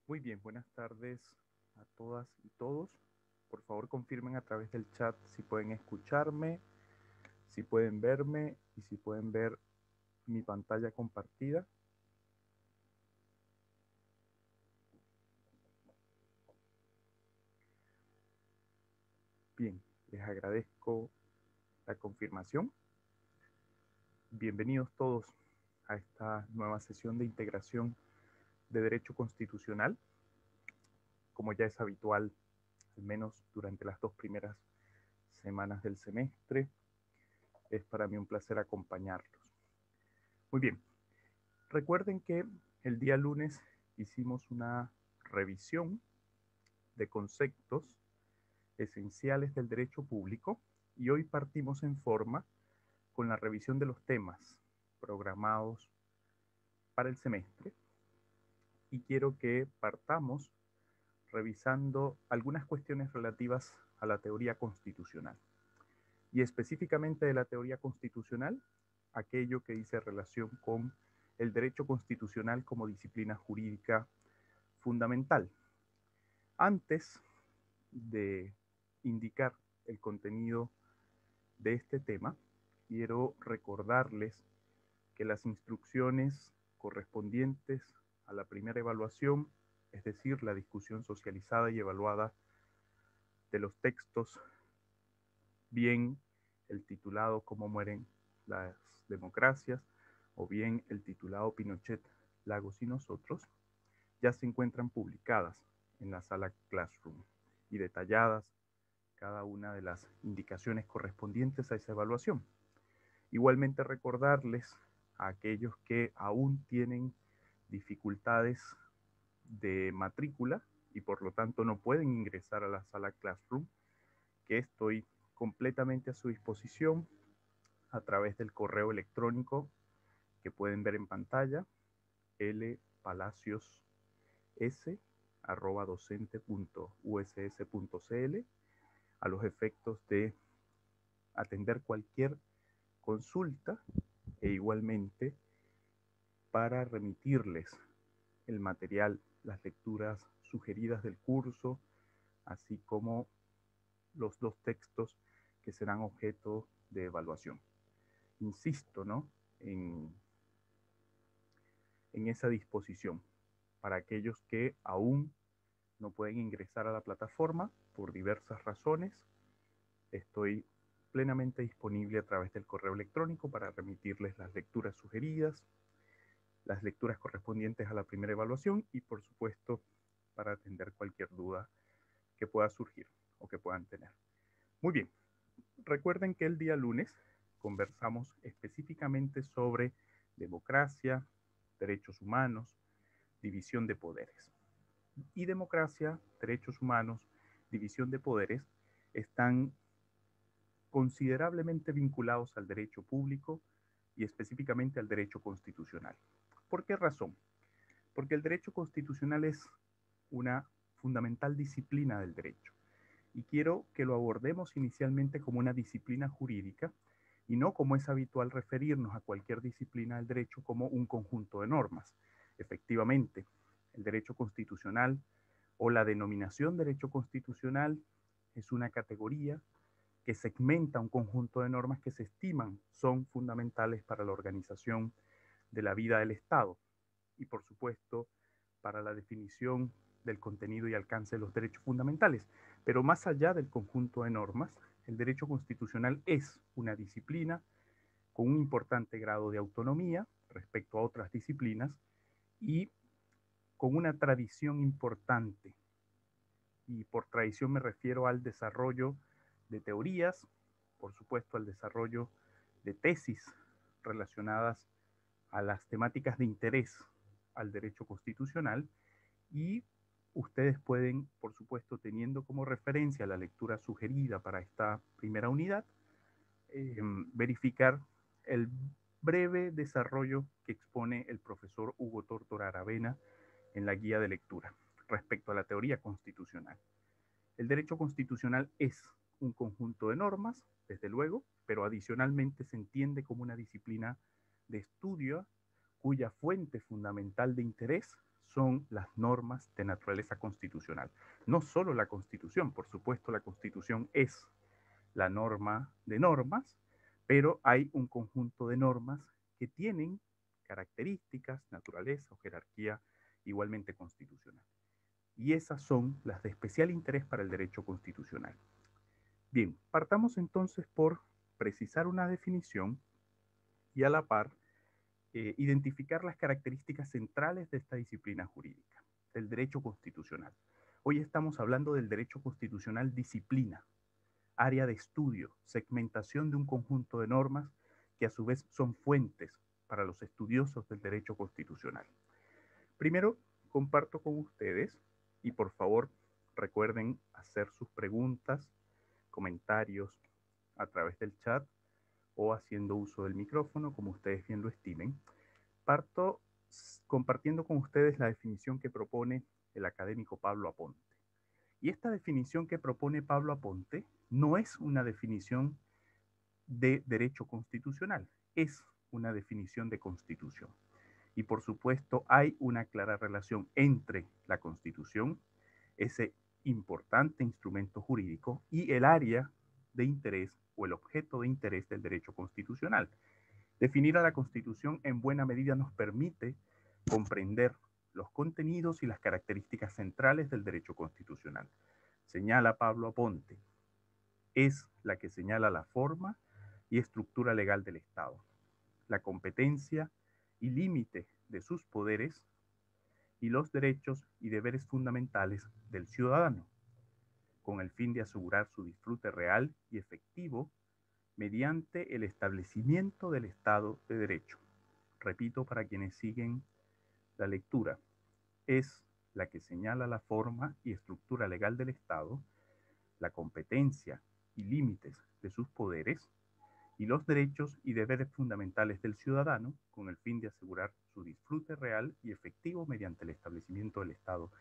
Muy bien, buenas tardes a todas y todos. Por favor, confirmen a través del chat si pueden escucharme, si pueden verme y si pueden ver mi pantalla compartida. Bien, les agradezco la confirmación. Bienvenidos todos a esta nueva sesión de integración de Derecho Constitucional. Como ya es habitual, al menos durante las 2 primeras semanas del semestre, es para mí un placer acompañarlos. Muy bien, recuerden que el día lunes hicimos una revisión de conceptos esenciales del derecho público y hoy partimos en forma con la revisión de los temas programados para el semestre y quiero que partamos revisando algunas cuestiones relativas a la teoría constitucional y específicamente de la teoría constitucional, aquello que dice relación con el derecho constitucional como disciplina jurídica fundamental. Antes de indicar el contenido de este tema, quiero recordarles que las instrucciones correspondientes a la primera evaluación, es decir, la discusión socializada y evaluada de los textos, bien el titulado Cómo mueren las democracias, o bien el titulado Pinochet, Lagos y nosotros, ya se encuentran publicadas en la sala Classroom y detalladas cada una de las indicaciones correspondientes a esa evaluación. Igualmente recordarles a aquellos que aún tienen dificultades de matrícula y por lo tanto no pueden ingresar a la sala Classroom, que estoy completamente a su disposición a través del correo electrónico que pueden ver en pantalla, lpalacios.docente.uss.cl, a los efectos de atender cualquier consulta e igualmente para remitirles el material, las lecturas sugeridas del curso, así como los 2 textos que serán objeto de evaluación. Insisto, ¿no? en esa disposición para aquellos que aún no pueden ingresar a la plataforma por diversas razones. Estoy plenamente disponible a través del correo electrónico para remitirles las lecturas sugeridas, las lecturas correspondientes a la primera evaluación y por supuesto para atender cualquier duda que pueda surgir o que puedan tener. Muy bien, recuerden que el día lunes conversamos específicamente sobre democracia, derechos humanos, división de poderes. Y democracia, derechos humanos, división de poderes están considerablemente vinculados al derecho público y específicamente al derecho constitucional. ¿Por qué razón? Porque el derecho constitucional es una fundamental disciplina del derecho y quiero que lo abordemos inicialmente como una disciplina jurídica y no como es habitual referirnos a cualquier disciplina del derecho como un conjunto de normas. Efectivamente, el derecho constitucional o la denominación derecho constitucional es una categoría que segmenta un conjunto de normas que se estiman son fundamentales para la organización de la vida del Estado y, por supuesto, para la definición del contenido y alcance de los derechos fundamentales. Pero más allá del conjunto de normas, el derecho constitucional es una disciplina con un importante grado de autonomía respecto a otras disciplinas y con una tradición importante. Y por tradición me refiero al desarrollo de teorías, por supuesto al desarrollo de tesis relacionadas a las temáticas de interés al derecho constitucional y ustedes pueden, por supuesto, teniendo como referencia la lectura sugerida para esta primera unidad, verificar el breve desarrollo que expone el profesor Hugo Tórtora Aravena en la guía de lectura respecto a la teoría constitucional. El derecho constitucional es un conjunto de normas, desde luego, pero adicionalmente se entiende como una disciplina de estudio cuya fuente fundamental de interés son las normas de naturaleza constitucional. No solo la Constitución, por supuesto, la Constitución es la norma de normas, pero hay un conjunto de normas que tienen características, naturaleza o jerarquía igualmente constitucional. Y esas son las de especial interés para el derecho constitucional. Bien, partamos entonces por precisar una definición y a la par identificar las características centrales de esta disciplina jurídica, del derecho constitucional. Hoy estamos hablando del derecho constitucional disciplina, área de estudio, segmentación de un conjunto de normas que a su vez son fuentes para los estudiosos del derecho constitucional. Primero, comparto con ustedes y por favor recuerden hacer sus preguntas, comentarios a través del chat o haciendo uso del micrófono, como ustedes bien lo estimen. Parto compartiendo con ustedes la definición que propone el académico Pablo Aponte. Y esta definición que propone Pablo Aponte no es una definición de derecho constitucional, es una definición de constitución. Y por supuesto hay una clara relación entre la Constitución, ese importante instrumento jurídico, y el área de interés o el objeto de interés del derecho constitucional. Definir a la Constitución en buena medida nos permite comprender los contenidos y las características centrales del derecho constitucional. Señala Pablo Aponte, es la que señala la forma y estructura legal del Estado, la competencia y límite de sus poderes y los derechos y deberes fundamentales del ciudadano, con el fin de asegurar su disfrute real y efectivo mediante el establecimiento del Estado de Derecho. Repito para quienes siguen la lectura, es la que señala la forma y estructura legal del Estado, la competencia y límites de sus poderes y los derechos y deberes fundamentales del ciudadano con el fin de asegurar su disfrute real y efectivo mediante el establecimiento del Estado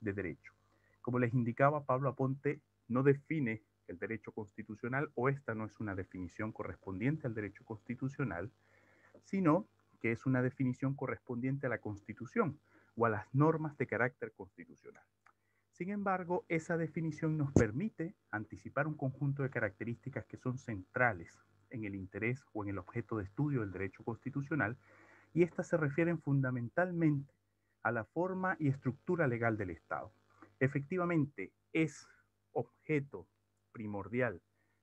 de Derecho. Como les indicaba, Pablo Aponte no define el derecho constitucional, o esta no es una definición correspondiente al derecho constitucional, sino que es una definición correspondiente a la Constitución o a las normas de carácter constitucional. Sin embargo, esa definición nos permite anticipar un conjunto de características que son centrales en el interés o en el objeto de estudio del derecho constitucional, y estas se refieren fundamentalmente a la forma y estructura legal del Estado. Efectivamente, es objeto primordial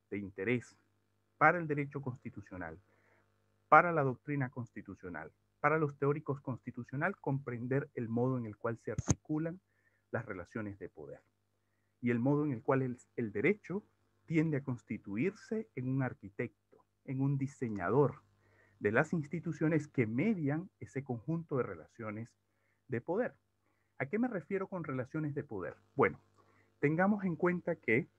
de interés para el derecho constitucional, para la doctrina constitucional, para los teóricos constitucional, comprender el modo en el cual se articulan las relaciones de poder y el modo en el cual el derecho tiende a constituirse en un arquitecto, en un diseñador de las instituciones que median ese conjunto de relaciones de poder. ¿A qué me refiero con relaciones de poder? Bueno, tengamos en cuenta que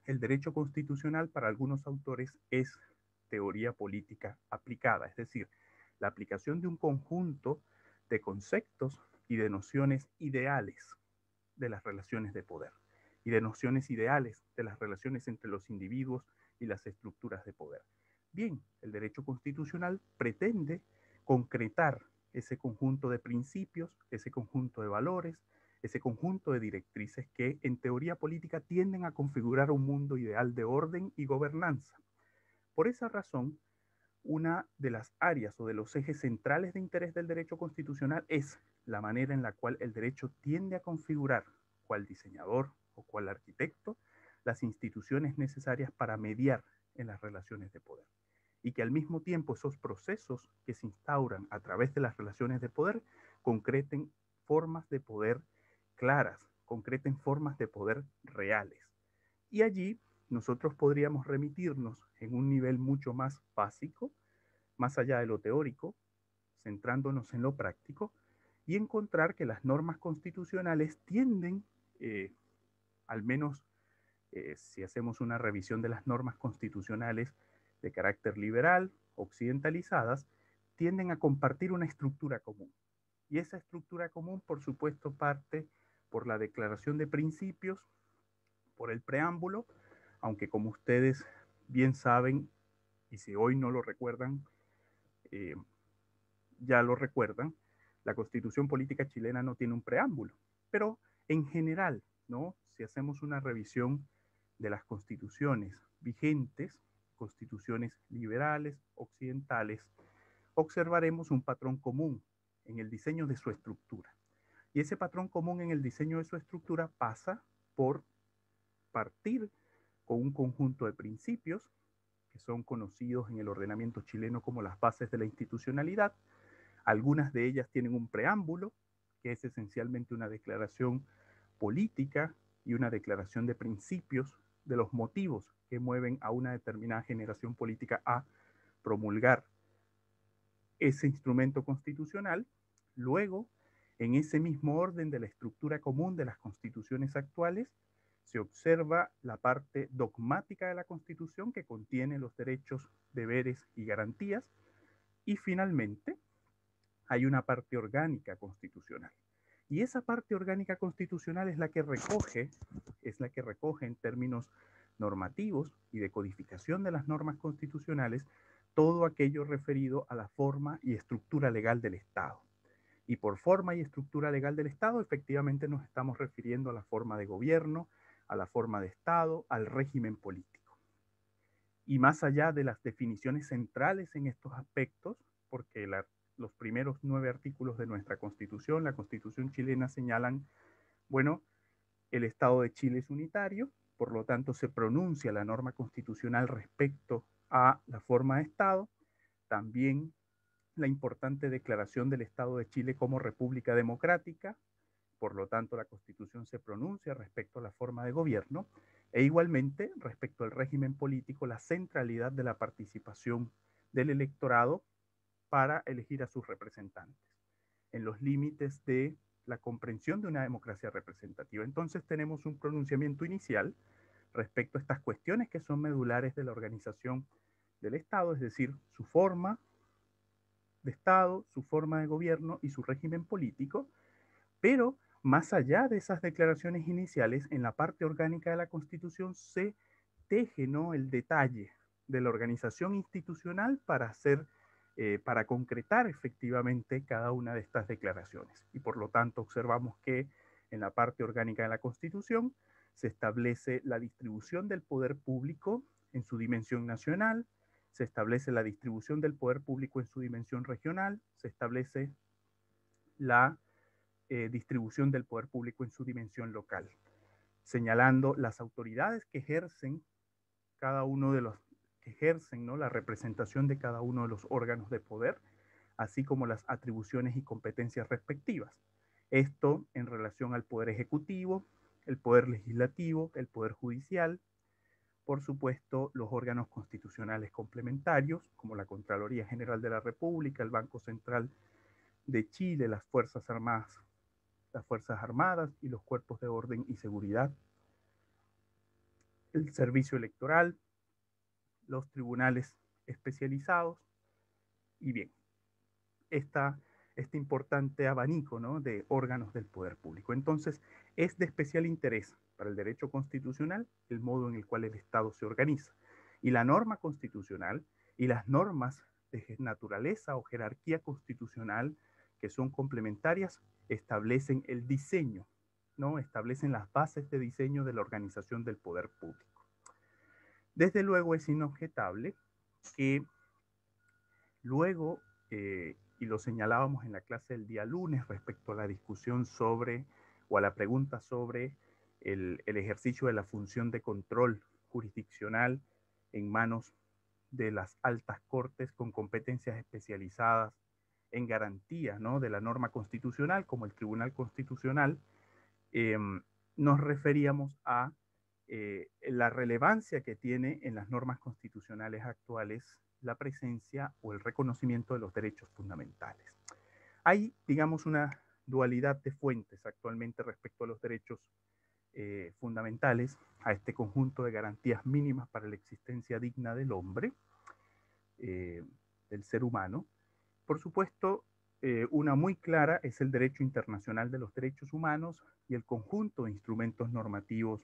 el derecho constitucional para algunos autores es teoría política aplicada, es decir, la aplicación de un conjunto de conceptos y de nociones ideales de las relaciones de poder y de nociones ideales de las relaciones entre los individuos y las estructuras de poder. Bien, el derecho constitucional pretende concretar ese conjunto de principios, ese conjunto de valores, ese conjunto de directrices que en teoría política tienden a configurar un mundo ideal de orden y gobernanza. Por esa razón, una de las áreas o de los ejes centrales de interés del derecho constitucional es la manera en la cual el derecho tiende a configurar, cual diseñador o cual arquitecto, las instituciones necesarias para mediar en las relaciones de poder. Y que al mismo tiempo esos procesos que se instauran a través de las relaciones de poder concreten formas de poder claras, concreten formas de poder reales. Y allí nosotros podríamos remitirnos en un nivel mucho más básico, más allá de lo teórico, centrándonos en lo práctico, y encontrar que las normas constitucionales tienden, al menos si hacemos una revisión de las normas constitucionales de carácter liberal, occidentalizadas, tienden a compartir una estructura común. Y esa estructura común, por supuesto, parte por la declaración de principios, por el preámbulo, aunque como ustedes bien saben, y si hoy no lo recuerdan, ya lo recuerdan, La Constitución política chilena no tiene un preámbulo, pero en general, ¿no? Si hacemos una revisión de las constituciones vigentes, constituciones liberales, occidentales, observaremos un patrón común en el diseño de su estructura. Y ese patrón común en el diseño de su estructura pasa por partir con un conjunto de principios que son conocidos en el ordenamiento chileno como las bases de la institucionalidad. Algunas de ellas tienen un preámbulo, que es esencialmente una declaración política y una declaración de principios de los motivos que mueven a una determinada generación política a promulgar ese instrumento constitucional. Luego, en ese mismo orden de la estructura común de las constituciones actuales, se observa la parte dogmática de la Constitución que contiene los derechos, deberes y garantías. Y finalmente, hay una parte orgánica constitucional. Y esa parte orgánica constitucional es la que recoge en términos normativos y de codificación de las normas constitucionales todo aquello referido a la forma y estructura legal del Estado. Y por forma y estructura legal del Estado, efectivamente nos estamos refiriendo a la forma de gobierno, a la forma de Estado, al régimen político. Y más allá de las definiciones centrales en estos aspectos, porque los primeros 9 artículos de nuestra Constitución, la Constitución chilena, señalan, bueno, el Estado de Chile es unitario, por lo tanto se pronuncia la norma constitucional respecto a la forma de Estado, también la importante declaración del Estado de Chile como República Democrática, por lo tanto la Constitución se pronuncia respecto a la forma de gobierno, e igualmente respecto al régimen político, la centralidad de la participación del electorado para elegir a sus representantes, en los límites de la comprensión de una democracia representativa. Entonces tenemos un pronunciamiento inicial respecto a estas cuestiones que son medulares de la organización del Estado, es decir, su forma de Estado, su forma de gobierno y su régimen político, pero más allá de esas declaraciones iniciales, en la parte orgánica de la Constitución se teje, ¿no?, el detalle de la organización institucional para concretar efectivamente cada una de estas declaraciones. Y por lo tanto observamos que en la parte orgánica de la Constitución se establece la distribución del poder público en su dimensión nacional, se establece la distribución del poder público en su dimensión regional, se establece la distribución del poder público en su dimensión local, señalando las autoridades que ejercen cada uno de los que ejercen, ¿no?, la representación de cada uno de los órganos de poder, así como las atribuciones y competencias respectivas. Esto en relación al poder ejecutivo, el poder legislativo, el poder judicial, por supuesto, los órganos constitucionales complementarios, como la Contraloría General de la República, el Banco Central de Chile, las Fuerzas Armadas y los cuerpos de orden y seguridad, el servicio electoral, los tribunales especializados y bien, este importante abanico, ¿no?, de órganos del poder público. Entonces, es de especial interés para el derecho constitucional el modo en el cual el Estado se organiza. Y la norma constitucional y las normas de naturaleza o jerarquía constitucional que son complementarias establecen el diseño, ¿no?, establecen las bases de diseño de la organización del poder público. Desde luego es inobjetable que luego, y lo señalábamos en la clase del día lunes respecto a la discusión sobre, o a la pregunta sobre el ejercicio de la función de control jurisdiccional en manos de las altas cortes con competencias especializadas en garantía, ¿no?, de la norma constitucional, como el Tribunal Constitucional, eh, nos referíamos a la relevancia que tiene en las normas constitucionales actuales la presencia o el reconocimiento de los derechos fundamentales. Hay, digamos, una dualidad de fuentes actualmente respecto a los derechos fundamentales, a este conjunto de garantías mínimas para la existencia digna del hombre, del ser humano. Por supuesto, una muy clara es el derecho internacional de los derechos humanos y el conjunto de instrumentos normativos,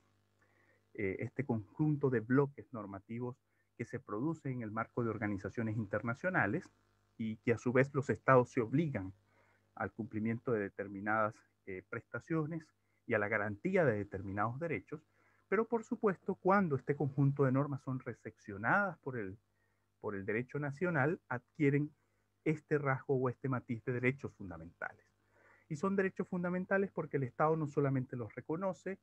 este conjunto de bloques normativos que se produce en el marco de organizaciones internacionales y que a su vez los estados se obligan al cumplimiento de determinadas prestaciones y a la garantía de determinados derechos, pero por supuesto cuando este conjunto de normas son recepcionadas por el derecho nacional, adquieren este rasgo o este matiz de derechos fundamentales. Y son derechos fundamentales porque el Estado no solamente los reconoce,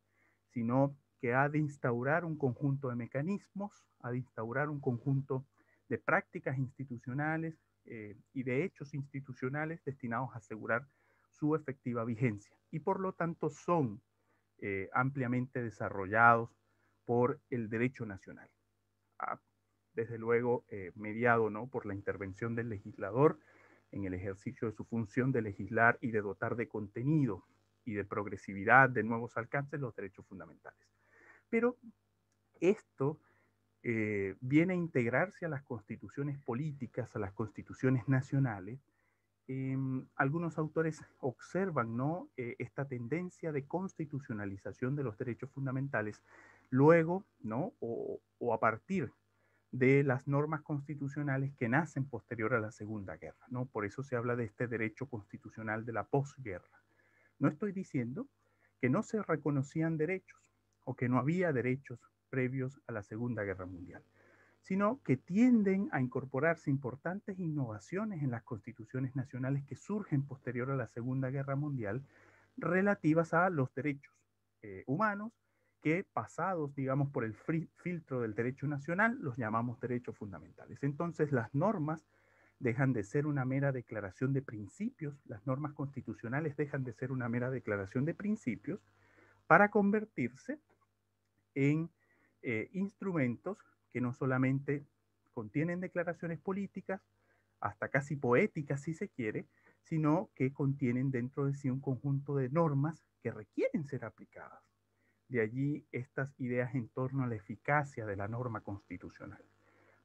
sino que ha de instaurar un conjunto de mecanismos, ha de instaurar un conjunto de prácticas institucionales y de hechos institucionales destinados a asegurar su efectiva vigencia. Y por lo tanto son ampliamente desarrollados por el derecho nacional. Desde luego mediado, ¿no?, por la intervención del legislador en el ejercicio de su función de legislar y de dotar de contenido y de progresividad, de nuevos alcances, los derechos fundamentales. Pero esto viene a integrarse a las constituciones políticas, a las constituciones nacionales. Algunos autores observan, ¿no?, esta tendencia de constitucionalización de los derechos fundamentales luego, ¿no?, o a partir de las normas constitucionales que nacen posterior a la Segunda Guerra, ¿no? Por eso se habla de este derecho constitucional de la posguerra. No estoy diciendo que no se reconocían derechos o que no había derechos previos a la Segunda Guerra Mundial, sino que tienden a incorporarse importantes innovaciones en las constituciones nacionales que surgen posterior a la Segunda Guerra Mundial relativas a los derechos humanos que pasados, digamos, por el filtro del derecho nacional, los llamamos derechos fundamentales. Entonces, las normas dejan de ser una mera declaración de principios, las normas constitucionales dejan de ser una mera declaración de principios para convertirse en instrumentos que no solamente contienen declaraciones políticas, hasta casi poéticas si se quiere, sino que contienen dentro de sí un conjunto de normas que requieren ser aplicadas. De allí estas ideas en torno a la eficacia de la norma constitucional.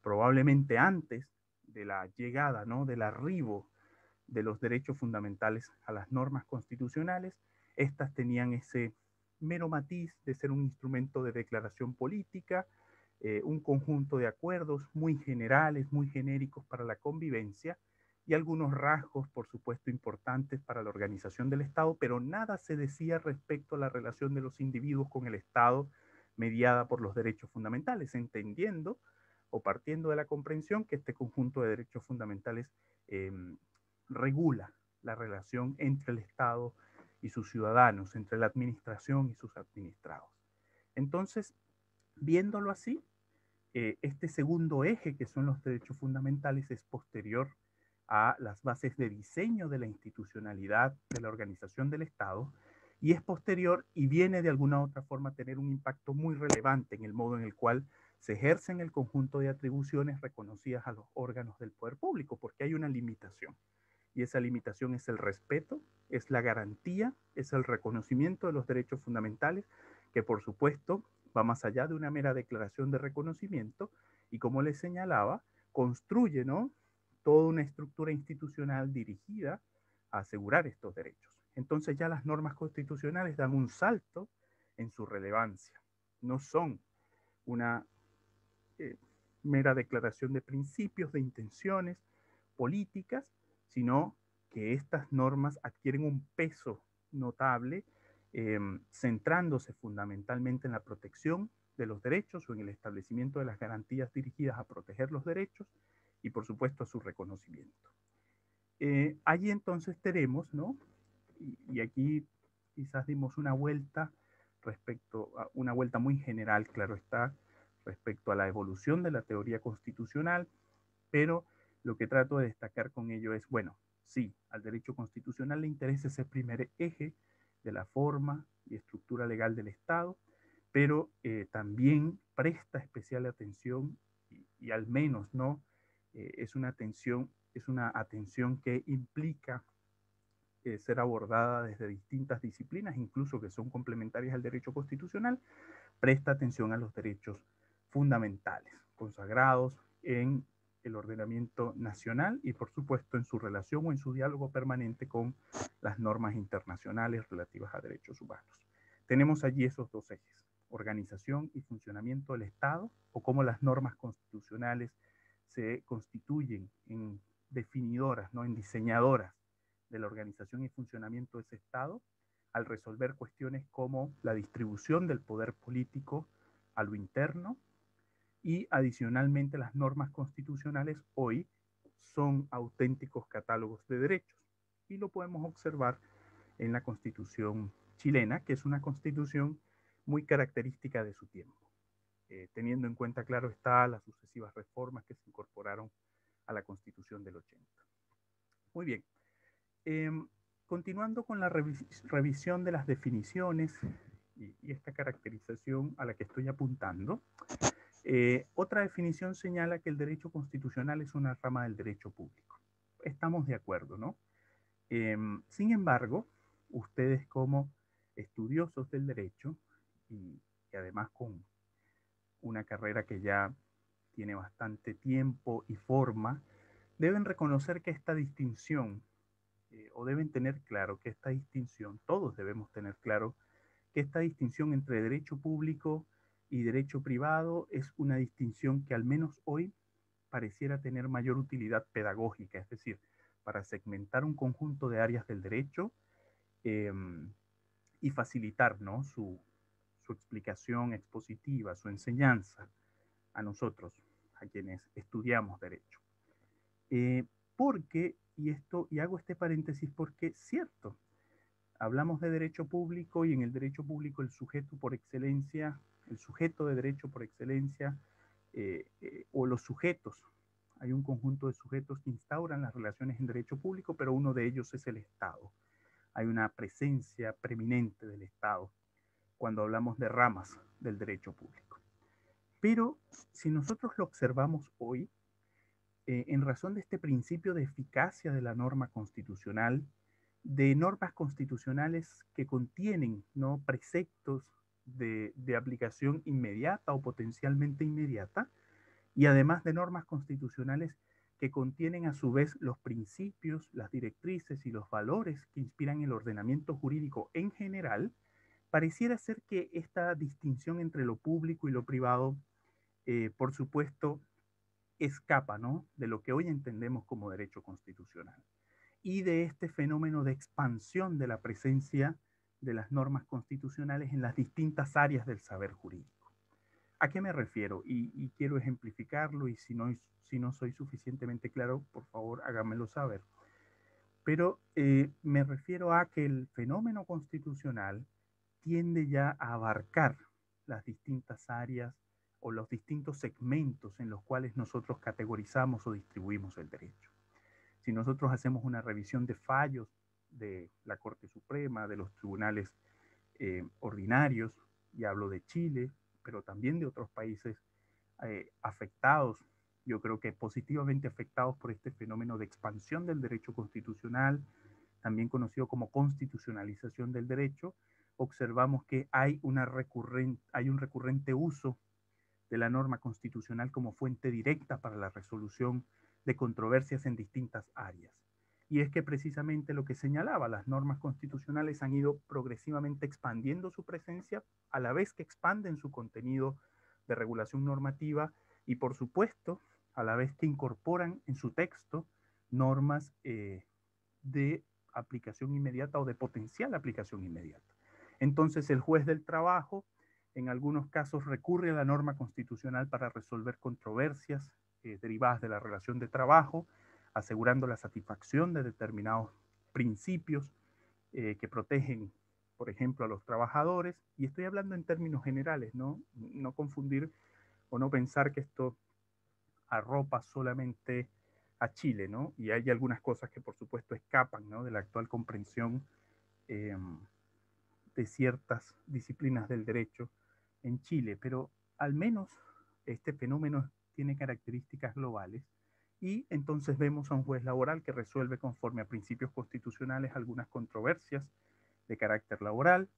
Probablemente antes de la llegada, ¿no?, del arribo de los derechos fundamentales a las normas constitucionales, estas tenían ese mero matiz de ser un instrumento de declaración política, un conjunto de acuerdos muy generales, muy genéricos para la convivencia y algunos rasgos, por supuesto, importantes para la organización del Estado, pero nada se decía respecto a la relación de los individuos con el Estado mediada por los derechos fundamentales, entendiendo o partiendo de la comprensión que este conjunto de derechos fundamentales regula la relación entre el Estado y sus ciudadanos, entre la administración y sus administrados. Entonces, viéndolo así, este segundo eje, que son los derechos fundamentales, es posterior a las bases de diseño de la institucionalidad de la organización del Estado y es posterior y viene de alguna u otra forma a tener un impacto muy relevante en el modo en el cual se ejercen el conjunto de atribuciones reconocidas a los órganos del poder público, porque hay una limitación. Y esa limitación es el respeto, es la garantía, es el reconocimiento de los derechos fundamentales, que por supuesto va más allá de una mera declaración de reconocimiento y como les señalaba, construye, ¿no?, toda una estructura institucional dirigida a asegurar estos derechos. Entonces ya las normas constitucionales dan un salto en su relevancia. No son una eh, mera declaración de principios, de intenciones políticas, sino que estas normas adquieren un peso notable, centrándose fundamentalmente en la protección de los derechos o en el establecimiento de las garantías dirigidas a proteger los derechos y por supuesto a su reconocimiento. Allí entonces tenemos, ¿no? Y aquí quizás dimos una vuelta respecto a una vuelta muy general, claro está, respecto a la evolución de la teoría constitucional, pero lo que trato de destacar con ello es, bueno, sí, al derecho constitucional le interesa ese primer eje de la forma y estructura legal del Estado, pero también presta especial atención y al menos, ¿no? Es una atención que implica ser abordada desde distintas disciplinas, incluso que son complementarias al derecho constitucional, presta atención a los derechos fundamentales, consagrados en el ordenamiento nacional y por supuesto en su relación o en su diálogo permanente con las normas internacionales relativas a derechos humanos. Tenemos allí esos dos ejes, organización y funcionamiento del Estado, o cómo las normas constitucionales se constituyen en definidoras, ¿no?, en diseñadoras de la organización y funcionamiento de ese Estado, al resolver cuestiones como la distribución del poder político a lo interno, y adicionalmente las normas constitucionales hoy son auténticos catálogos de derechos y lo podemos observar en la Constitución chilena, que es una constitución muy característica de su tiempo, teniendo en cuenta, claro está, las sucesivas reformas que se incorporaron a la Constitución del 80. Muy bien. Eh, Continuando con la revisión de las definiciones y esta caracterización a la que estoy apuntando, otra definición señala que el derecho constitucional es una rama del derecho público. Estamos de acuerdo, ¿no? Sin embargo, ustedes como estudiosos del derecho y además con una carrera que ya tiene bastante tiempo y forma, deben reconocer que esta distinción, o deben tener claro que esta distinción, todos debemos tener claro que esta distinción entre derecho público y derecho privado es una distinción que al menos hoy pareciera tener mayor utilidad pedagógica, es decir, para segmentar un conjunto de áreas del derecho eh, y facilitar, ¿no?, su explicación expositiva, su enseñanza a nosotros, a quienes estudiamos derecho. Eh, Porque, y hago este paréntesis porque, cierto, hablamos de derecho público y en el derecho público el sujeto por excelencia, el sujeto de derecho por excelencia, o los sujetos, hay un conjunto de sujetos que instauran las relaciones en derecho público, pero uno de ellos es el Estado. Hay una presencia preeminente del Estado cuando hablamos de ramas del derecho público. Pero si nosotros lo observamos hoy, en razón de este principio de eficacia de la norma constitucional, de normas constitucionales que contienen, ¿no?, preceptos de aplicación inmediata o potencialmente inmediata, y además de normas constitucionales que contienen a su vez los principios, las directrices y los valores que inspiran el ordenamiento jurídico en general, pareciera ser que esta distinción entre lo público y lo privado, por supuesto, escapa, ¿no?, de lo que hoy entendemos como derecho constitucional y de este fenómeno de expansión de la presencia de las normas constitucionales en las distintas áreas del saber jurídico. ¿A qué me refiero? Y quiero ejemplificarlo, y si no soy suficientemente claro, por favor háganmelo saber. Pero me refiero a que el fenómeno constitucional tiende ya a abarcar las distintas áreas o los distintos segmentos en los cuales nosotros categorizamos o distribuimos el derecho. Si nosotros hacemos una revisión de fallos de la Corte Suprema, de los tribunales ordinarios, y hablo de Chile, pero también de otros países afectados, yo creo que positivamente afectados por este fenómeno de expansión del derecho constitucional, también conocido como constitucionalización del derecho, observamos que hay un recurrente uso de la norma constitucional como fuente directa para la resolución de controversias en distintas áreas. Y es que precisamente lo que señalaba, las normas constitucionales han ido progresivamente expandiendo su presencia a la vez que expanden su contenido de regulación normativa y, por supuesto, a la vez que incorporan en su texto normas de aplicación inmediata o de potencial aplicación inmediata. Entonces, el juez del trabajo en algunos casos recurre a la norma constitucional para resolver controversias derivadas de la relación de trabajo, asegurando la satisfacción de determinados principios que protegen, por ejemplo, a los trabajadores. Y estoy hablando en términos generales, ¿no? No confundir o no pensar que esto arropa solamente a Chile, ¿no? Y hay algunas cosas que por supuesto escapan, ¿no?, de la actual comprensión de ciertas disciplinas del derecho en Chile, pero al menos este fenómeno tiene características globales y entonces vemos a un juez laboral que resuelve conforme a principios constitucionales algunas controversias de carácter laboral.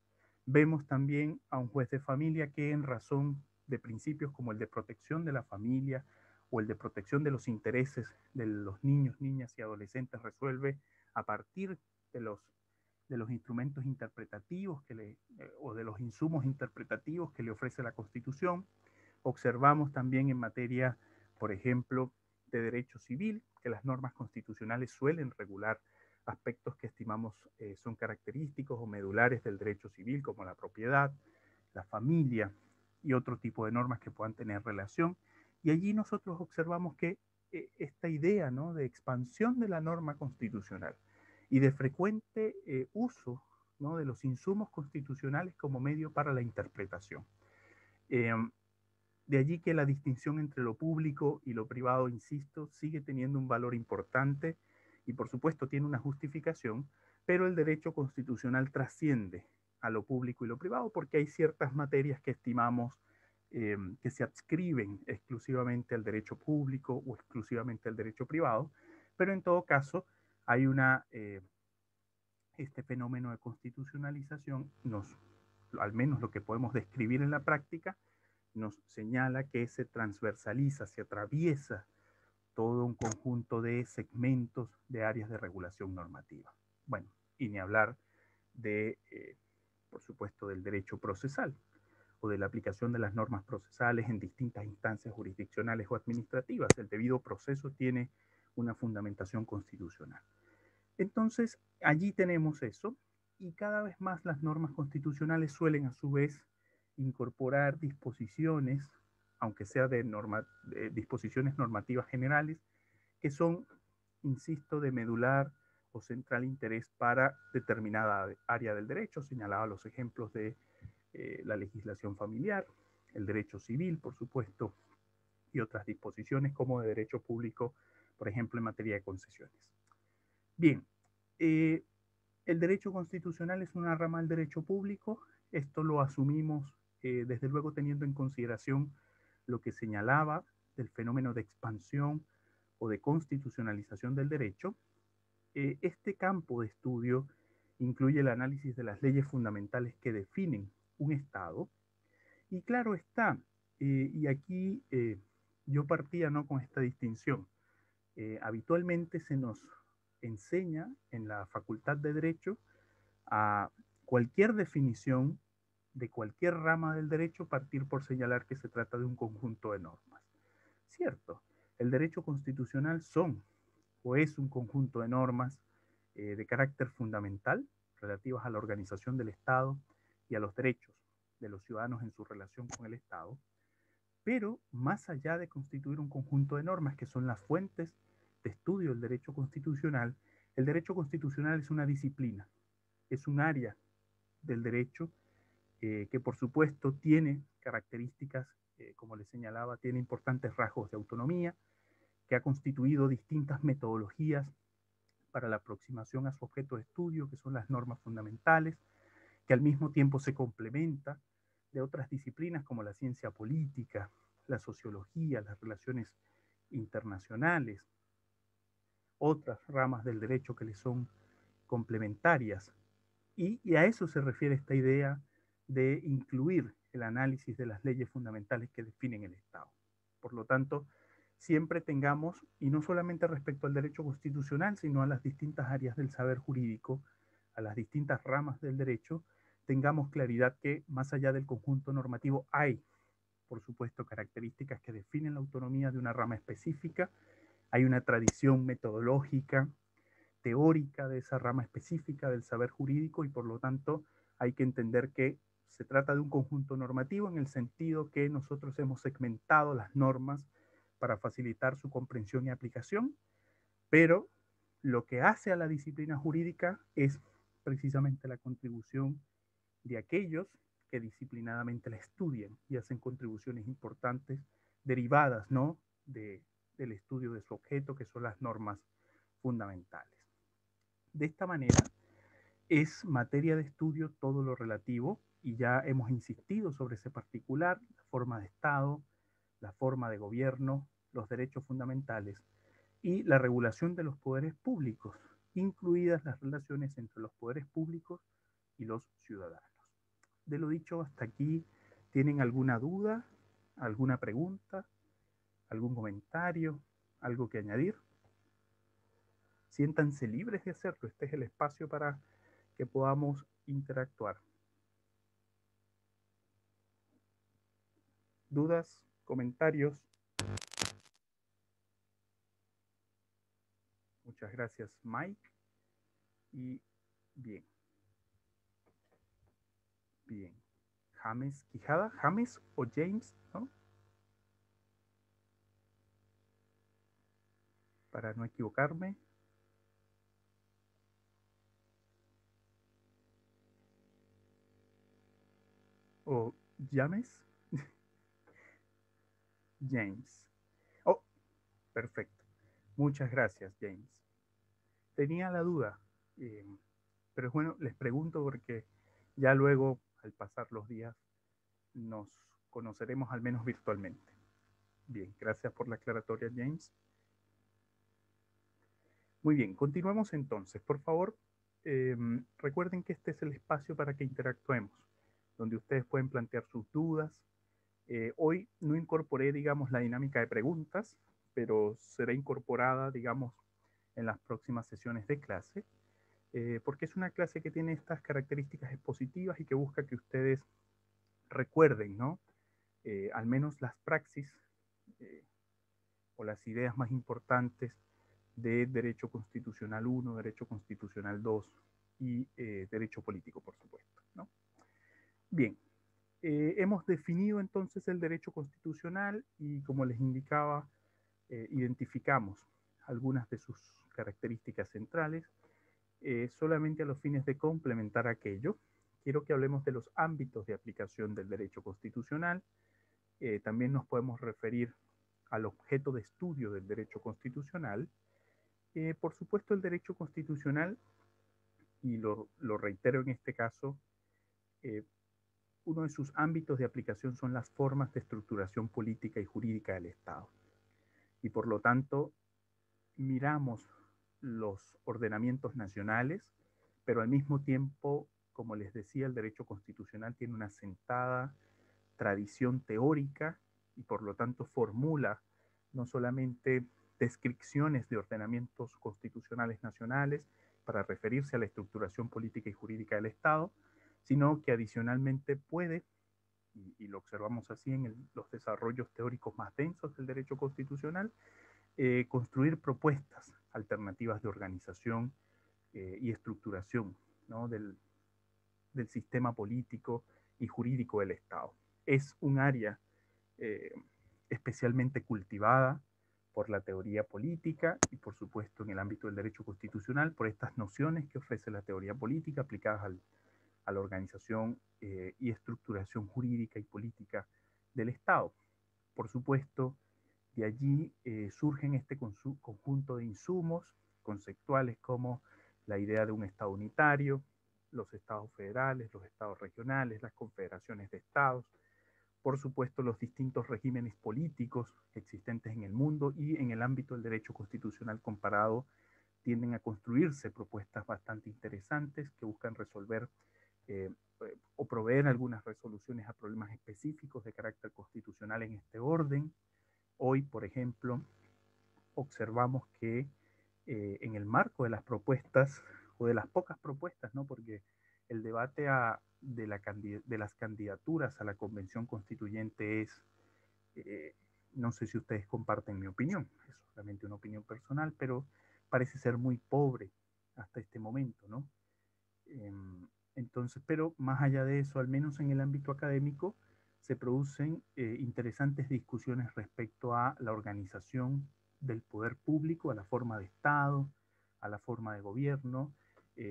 Vemos también a un juez de familia que en razón de principios como el de protección de la familia o el de protección de los intereses de los niños, niñas y adolescentes resuelve a partir de los instrumentos interpretativos o de los insumos interpretativos que le ofrece la Constitución. Observamos también en materia, por ejemplo, de derecho civil, que las normas constitucionales suelen regular aspectos que estimamos son característicos o medulares del derecho civil, como la propiedad, la familia y otro tipo de normas que puedan tener relación. Y allí nosotros observamos que esta idea, ¿no?, de expansión de la norma constitucional y de frecuente uso, ¿no?, de los insumos constitucionales como medio para la interpretación. Eh, de allí que la distinción entre lo público y lo privado, insisto, sigue teniendo un valor importante y por supuesto tiene una justificación, pero el derecho constitucional trasciende a lo público y lo privado porque hay ciertas materias que estimamos que se adscriben exclusivamente al derecho público o exclusivamente al derecho privado, pero en todo caso hay este fenómeno de constitucionalización, al menos lo que podemos describir en la práctica, nos señala que se transversaliza, se atraviesa todo un conjunto de segmentos de áreas de regulación normativa. Bueno, y ni hablar de, por supuesto, del derecho procesal o de la aplicación de las normas procesales en distintas instancias jurisdiccionales o administrativas. El debido proceso tiene una fundamentación constitucional. Entonces, allí tenemos eso y cada vez más las normas constitucionales suelen a su vez incorporar disposiciones, aunque sea de disposiciones normativas generales, que son, insisto, de medular o central interés para determinada área del derecho. Señalaba los ejemplos de la legislación familiar, el derecho civil, por supuesto, y otras disposiciones como de derecho público, por ejemplo, en materia de concesiones. Bien, eh, el derecho constitucional es una rama del derecho público. Esto lo asumimos desde luego teniendo en consideración lo que señalaba del fenómeno de expansión o de constitucionalización del derecho. Este campo de estudio incluye el análisis de las leyes fundamentales que definen un Estado. Y claro está, y aquí yo partía, ¿no?, con esta distinción. Habitualmente se nos enseña en la Facultad de Derecho a cualquier definición de cualquier rama del derecho partir por señalar que se trata de un conjunto de normas. Cierto, el derecho constitucional son o es un conjunto de normas de carácter fundamental relativas a la organización del Estado y a los derechos de los ciudadanos en su relación con el Estado, pero más allá de constituir un conjunto de normas que son las fuentes de estudio del derecho constitucional, el derecho constitucional es una disciplina, es un área del derecho que por supuesto tiene características, como les señalaba, tiene importantes rasgos de autonomía, que ha constituido distintas metodologías para la aproximación a su objeto de estudio, que son las normas fundamentales, que al mismo tiempo se complementa de otras disciplinas como la ciencia política, la sociología, las relaciones internacionales, otras ramas del derecho que le son complementarias. Y a eso se refiere esta idea de incluir el análisis de las leyes fundamentales que definen el Estado. Por lo tanto, siempre tengamos, y no solamente respecto al derecho constitucional, sino a las distintas áreas del saber jurídico, a las distintas ramas del derecho, tengamos claridad que más allá del conjunto normativo hay, por supuesto, características que definen la autonomía de una rama específica, hay una tradición metodológica, teórica de esa rama específica del saber jurídico y por lo tanto hay que entender que se trata de un conjunto normativo en el sentido que nosotros hemos segmentado las normas para facilitar su comprensión y aplicación, pero lo que hace a la disciplina jurídica es precisamente la contribución de aquellos que disciplinadamente la estudian y hacen contribuciones importantes derivadas, ¿no?, del estudio de su objeto, que son las normas fundamentales. De esta manera, es materia de estudio todo lo relativo, y ya hemos insistido sobre ese particular, la forma de Estado, la forma de gobierno, los derechos fundamentales y la regulación de los poderes públicos, incluidas las relaciones entre los poderes públicos y los ciudadanos. De lo dicho hasta aquí, ¿tienen alguna duda, alguna pregunta, algún comentario, algo que añadir? Siéntanse libres de hacerlo. Este es el espacio para que podamos interactuar. ¿Dudas? ¿Comentarios? Muchas gracias, Mike. Y bien, bien. James Quijada, James o James, ¿no? Para no equivocarme. O James, James. Oh, perfecto. Muchas gracias, James. Tenía la duda, eh, pero bueno, les pregunto porque ya luego, al pasar los días, nos conoceremos al menos virtualmente. Bien, gracias por la aclaratoria, James. Muy bien, continuamos entonces. Por favor, recuerden que este es el espacio para que interactuemos, donde ustedes pueden plantear sus dudas. Hoy no incorporé, digamos, la dinámica de preguntas, pero será incorporada, digamos, en las próximas sesiones de clase, porque es una clase que tiene estas características expositivas y que busca que ustedes recuerden, ¿no? Al menos las praxis eh, o las ideas más importantes de Derecho Constitucional 1, Derecho Constitucional 2 y Derecho Político, por supuesto, ¿no? Bien, hemos definido entonces el derecho constitucional y como les indicaba, identificamos algunas de sus características centrales. Solamente a los fines de complementar aquello, quiero que hablemos de los ámbitos de aplicación del derecho constitucional. También nos podemos referir al objeto de estudio del derecho constitucional. Por supuesto, el derecho constitucional, y lo reitero en este caso, eh, uno de sus ámbitos de aplicación son las formas de estructuración política y jurídica del Estado. Y por lo tanto, miramos los ordenamientos nacionales, pero al mismo tiempo, como les decía, el derecho constitucional tiene una asentada tradición teórica y por lo tanto formula no solamente descripciones de ordenamientos constitucionales nacionales para referirse a la estructuración política y jurídica del Estado, sino que adicionalmente puede, y lo observamos así en los desarrollos teóricos más densos del derecho constitucional, construir propuestas alternativas de organización y estructuración, ¿no? del sistema político y jurídico del Estado. Es un área eh, especialmente cultivada por la teoría política y por supuesto en el ámbito del derecho constitucional por estas nociones que ofrece la teoría política aplicadas a la organización y estructuración jurídica y política del Estado. Por supuesto, de allí surgen este conjunto de insumos conceptuales como la idea de un Estado unitario, los estados federales, los estados regionales, las confederaciones de estados, por supuesto los distintos regímenes políticos existentes en el mundo y en el ámbito del derecho constitucional comparado tienden a construirse propuestas bastante interesantes que buscan resolver o proveer algunas resoluciones a problemas específicos de carácter constitucional en este orden. Hoy, por ejemplo, observamos que en el marco de las propuestas, o de las pocas propuestas, ¿no? Porque el debate de las candidaturas a la convención constituyente es, eh, no sé si ustedes comparten mi opinión, es solamente una opinión personal, pero parece ser muy pobre hasta este momento, ¿no? Eh, entonces, pero más allá de eso, al menos en el ámbito académico, se producen interesantes discusiones respecto a la organización del poder público, a la forma de Estado, a la forma de gobierno,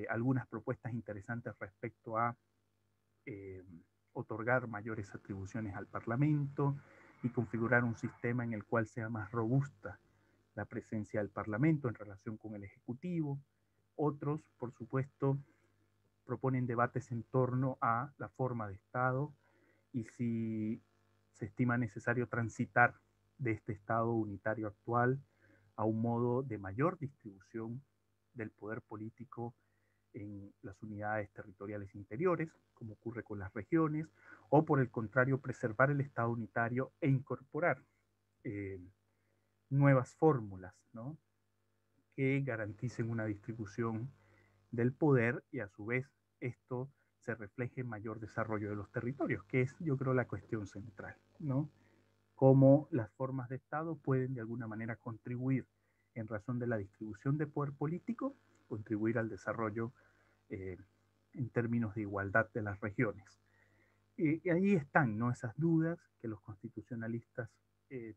algunas propuestas interesantes respecto a eh, otorgar mayores atribuciones al Parlamento y configurar un sistema en el cual sea más robusta la presencia del Parlamento en relación con el Ejecutivo. Otros, por supuesto, proponen debates en torno a la forma de Estado y si se estima necesario transitar de este Estado unitario actual a un modo de mayor distribución del poder político en las unidades territoriales interiores, como ocurre con las regiones, o por el contrario, preservar el Estado unitario e incorporar eh, nuevas fórmulas, ¿no? que garanticen una distribución del poder y a su vez esto se refleje en mayor desarrollo de los territorios, que es yo creo la cuestión central, ¿no? Cómo las formas de Estado pueden de alguna manera contribuir en razón de la distribución de poder político contribuir al desarrollo en términos de igualdad de las regiones. Y ahí están, ¿no?, esas dudas que los constitucionalistas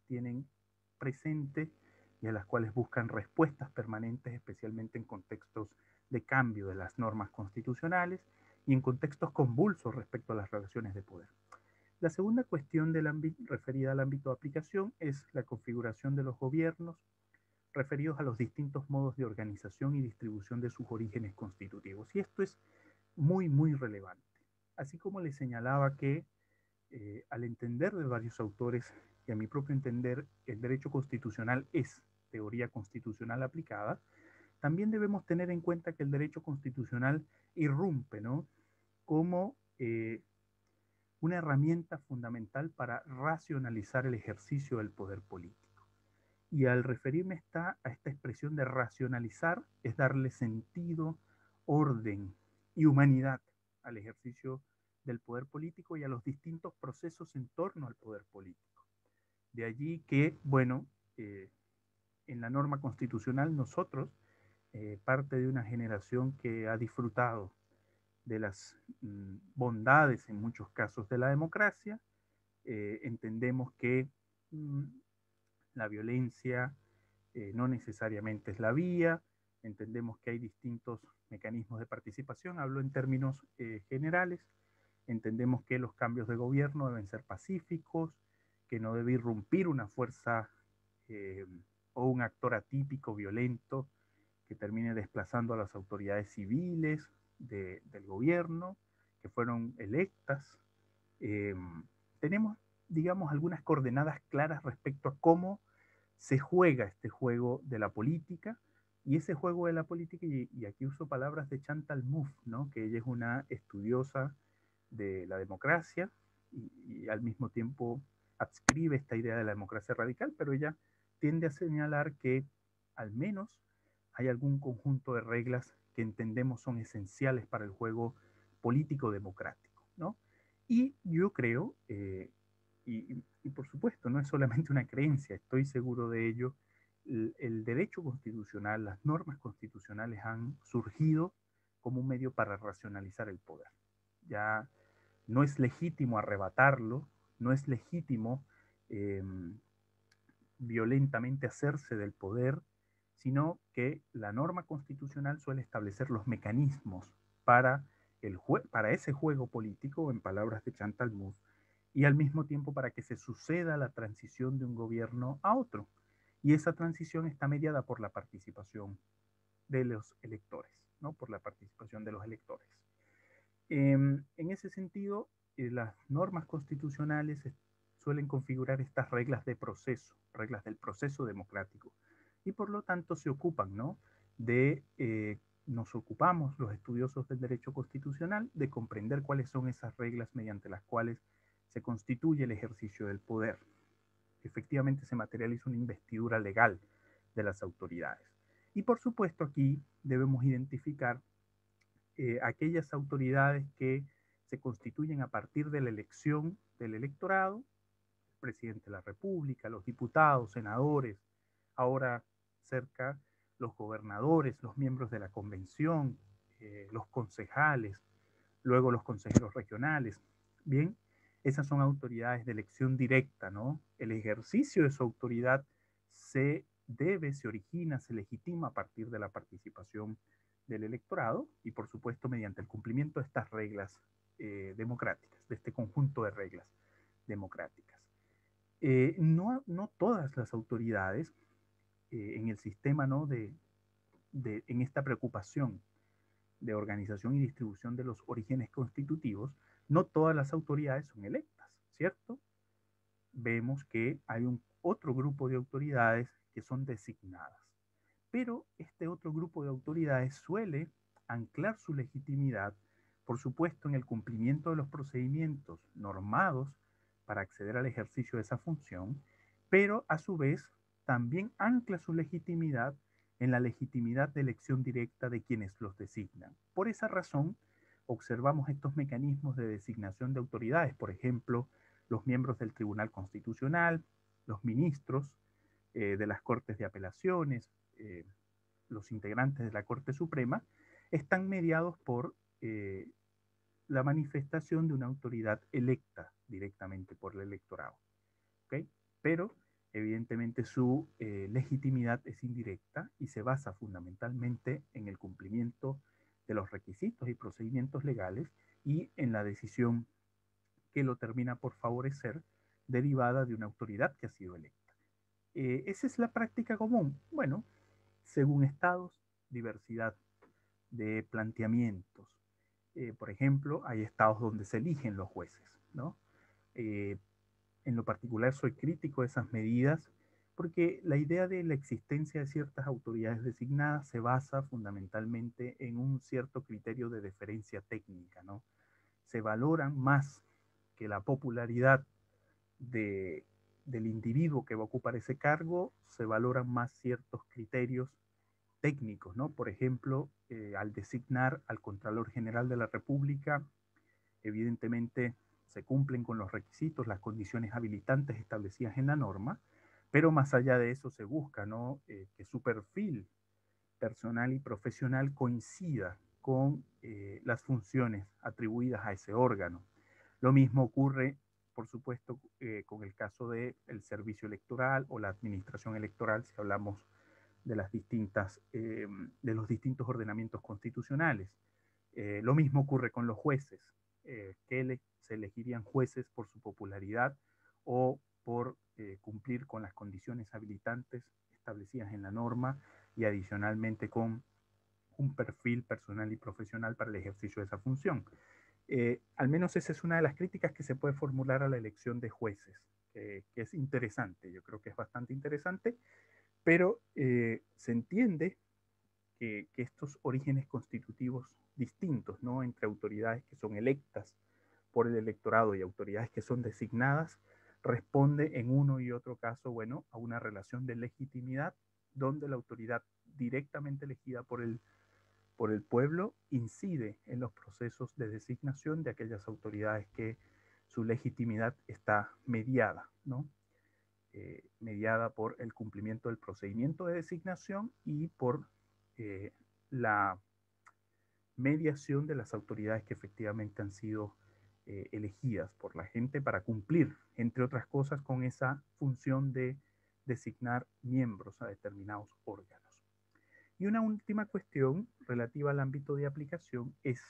tienen presente y a las cuales buscan respuestas permanentes, especialmente en contextos de cambio de las normas constitucionales y en contextos convulsos respecto a las relaciones de poder. La segunda cuestión referida al ámbito de aplicación es la configuración de los gobiernos referidos a los distintos modos de organización y distribución de sus orígenes constitutivos. Y esto es muy, muy relevante. Así como les señalaba que al entender de varios autores y a mi propio entender, el derecho constitucional es teoría constitucional aplicada, también debemos tener en cuenta que el derecho constitucional irrumpe, ¿no?, como una herramienta fundamental para racionalizar el ejercicio del poder político. Y al referirme a esta expresión de racionalizar, es darle sentido, orden y humanidad al ejercicio del poder político y a los distintos procesos en torno al poder político. De allí que, bueno, en la norma constitucional nosotros, parte de una generación que ha disfrutado de las bondades en muchos casos de la democracia, entendemos que la violencia no necesariamente es la vía, entendemos que hay distintos mecanismos de participación, hablo en términos generales, entendemos que los cambios de gobierno deben ser pacíficos, que no debe irrumpir una fuerza o un actor atípico, violento, que termine desplazando a las autoridades civiles del gobierno, que fueron electas. Tenemos, digamos, algunas coordenadas claras respecto a cómo se juega este juego de la política, y ese juego de la política, y aquí uso palabras de Chantal Mouffe, ¿no?, que ella es una estudiosa de la democracia y al mismo tiempo adscribe esta idea de la democracia radical, pero ella tiende a señalar que al menos hay algún conjunto de reglas que entendemos son esenciales para el juego político democrático, ¿no? Y yo creo, y por supuesto, no es solamente una creencia, estoy seguro de ello, el derecho constitucional, las normas constitucionales han surgido como un medio para racionalizar el poder. Ya no es legítimo arrebatarlo, no es legítimo violentamente hacerse del poder, sino que la norma constitucional suele establecer los mecanismos para, para ese juego político, en palabras de Chantal Mouffe, y al mismo tiempo para que se suceda la transición de un gobierno a otro. Y esa transición está mediada por la participación de los electores, ¿no?, por la participación de los electores. En ese sentido, las normas constitucionales suelen configurar estas reglas de proceso, reglas del proceso democrático, y por lo tanto se ocupan, ¿no?, nos ocupamos los estudiosos del derecho constitucional de comprender cuáles son esas reglas mediante las cuales se constituye el ejercicio del poder. Efectivamente se materializa una investidura legal de las autoridades. Y por supuesto aquí debemos identificar aquellas autoridades que se constituyen a partir de la elección del electorado, el presidente de la República, los diputados, senadores, ahora cerca los gobernadores, los miembros de la convención, los concejales, luego los consejeros regionales. Bien, esas son autoridades de elección directa, ¿no? El ejercicio de su autoridad se origina, se legitima a partir de la participación del electorado y por supuesto mediante el cumplimiento de estas reglas democráticas, de este conjunto de reglas democráticas. No todas las autoridades en el sistema, ¿no?, en esta preocupación de organización y distribución de los orígenes constitutivos, no todas las autoridades son electas, ¿cierto? Vemos que hay otro grupo de autoridades que son designadas, pero este otro grupo de autoridades suele anclar su legitimidad, por supuesto, en el cumplimiento de los procedimientos normados para acceder al ejercicio de esa función, pero a su vez también ancla su legitimidad en la legitimidad de elección directa de quienes los designan. Por esa razón, observamos estos mecanismos de designación de autoridades, por ejemplo, los miembros del Tribunal Constitucional, los ministros de las Cortes de Apelaciones, los integrantes de la Corte Suprema, están mediados por la manifestación de una autoridad electa directamente por el electorado. ¿Okay? Pero evidentemente su legitimidad es indirecta y se basa fundamentalmente en el cumplimiento de los requisitos y procedimientos legales y en la decisión que lo termina por favorecer derivada de una autoridad que ha sido electa. Esa es la práctica común. Bueno, según estados, diversidad de planteamientos. Por ejemplo, hay estados donde se eligen los jueces, ¿no? En lo particular soy crítico de esas medidas porque la idea de la existencia de ciertas autoridades designadas se basa fundamentalmente en un cierto criterio de deferencia técnica, ¿no? Se valoran más que la popularidad de, del individuo que va a ocupar ese cargo, se valoran más ciertos criterios técnicos, ¿no? Por ejemplo, al designar al Contralor General de la República, evidentemente se cumplen con los requisitos, las condiciones habilitantes establecidas en la norma, pero más allá de eso se busca, ¿no? Que su perfil personal y profesional coincida con las funciones atribuidas a ese órgano. Lo mismo ocurre, por supuesto, con el caso del servicio electoral o la administración electoral, si hablamos de las distintas, de los distintos ordenamientos constitucionales. Lo mismo ocurre con los jueces, que se elegirían jueces por su popularidad o por cumplir con las condiciones habilitantes establecidas en la norma y adicionalmente con un perfil personal y profesional para el ejercicio de esa función. Al menos esa es una de las críticas que se puede formular a la elección de jueces, que es interesante, yo creo que es bastante interesante, pero se entiende que estos orígenes constitutivos distintos, ¿no? Entre autoridades que son electas por el electorado y autoridades que son designadas, responde en uno y otro caso, bueno, a una relación de legitimidad donde la autoridad directamente elegida por el pueblo incide en los procesos de designación de aquellas autoridades que su legitimidad está mediada, ¿no? Mediada por el cumplimiento del procedimiento de designación y por la mediación de las autoridades que efectivamente han sido elegidas por la gente para cumplir, entre otras cosas, con esa función de designar miembros a determinados órganos. Y una última cuestión relativa al ámbito de aplicación es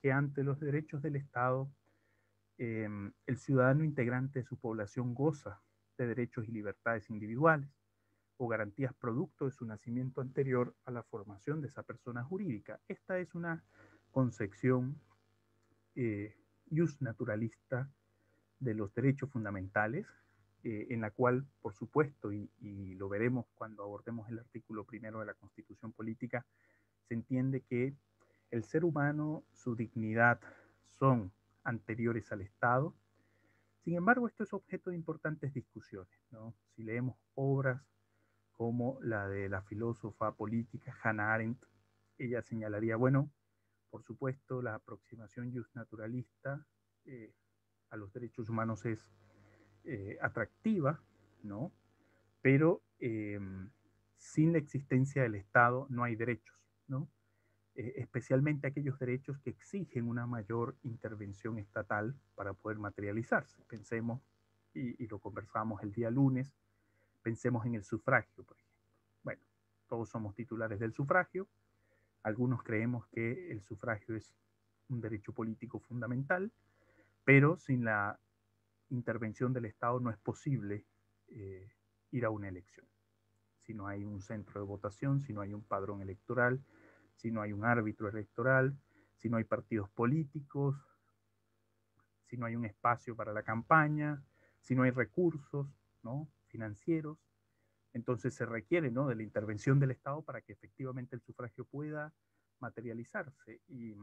que ante los derechos del Estado, el ciudadano integrante de su población goza de derechos y libertades individuales o garantías producto de su nacimiento anterior a la formación de esa persona jurídica. Esta es una concepción justnaturalista de los derechos fundamentales, en la cual, por supuesto, y lo veremos cuando abordemos el artículo primero de la Constitución Política, se entiende que el ser humano, su dignidad son anteriores al Estado. Sin embargo, esto es objeto de importantes discusiones, ¿no? Si leemos obras como la de la filósofa política Hannah Arendt, ella señalaría, bueno, por supuesto, la aproximación justnaturalista a los derechos humanos es atractiva, ¿no? Pero sin la existencia del Estado no hay derechos, ¿no? Especialmente aquellos derechos que exigen una mayor intervención estatal para poder materializarse. Pensemos, y lo conversamos el día lunes, pensemos en el sufragio, por ejemplo. Bueno, todos somos titulares del sufragio, algunos creemos que el sufragio es un derecho político fundamental, pero sin la intervención del Estado no es posible ir a una elección. Si no hay un centro de votación, si no hay un padrón electoral, si no hay un árbitro electoral, si no hay partidos políticos, si no hay un espacio para la campaña, si no hay recursos, ¿no? Financieros, entonces se requiere, ¿no? De la intervención del Estado para que efectivamente el sufragio pueda materializarse. Y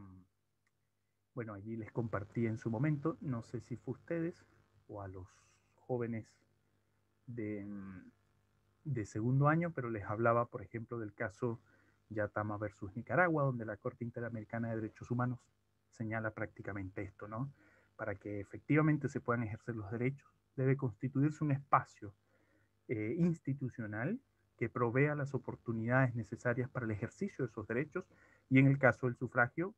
bueno, allí les compartí en su momento, no sé si fue a ustedes o a los jóvenes de, de segundo año, pero les hablaba, por ejemplo, del caso Yatama versus Nicaragua, donde la Corte Interamericana de Derechos Humanos señala prácticamente esto, ¿no? Para que efectivamente se puedan ejercer los derechos, debe constituirse un espacio institucional que provea las oportunidades necesarias para el ejercicio de esos derechos, y en el caso del sufragio,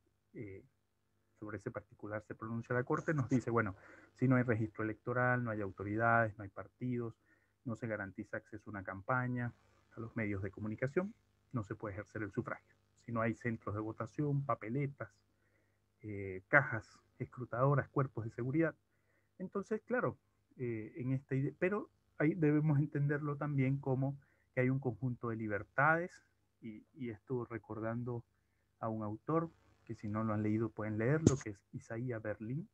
sobre ese particular se pronuncia la Corte, nos dice, bueno, si no hay registro electoral, no hay autoridades, no hay partidos, no se garantiza acceso a una campaña, a los medios de comunicación, no se puede ejercer el sufragio. Si no hay centros de votación, papeletas, cajas escrutadoras, cuerpos de seguridad. Entonces, claro, en esta idea, pero ahí debemos entenderlo también como que hay un conjunto de libertades, y esto recordando a un autor que si no lo han leído pueden leerlo, que es Isaiah Berlin.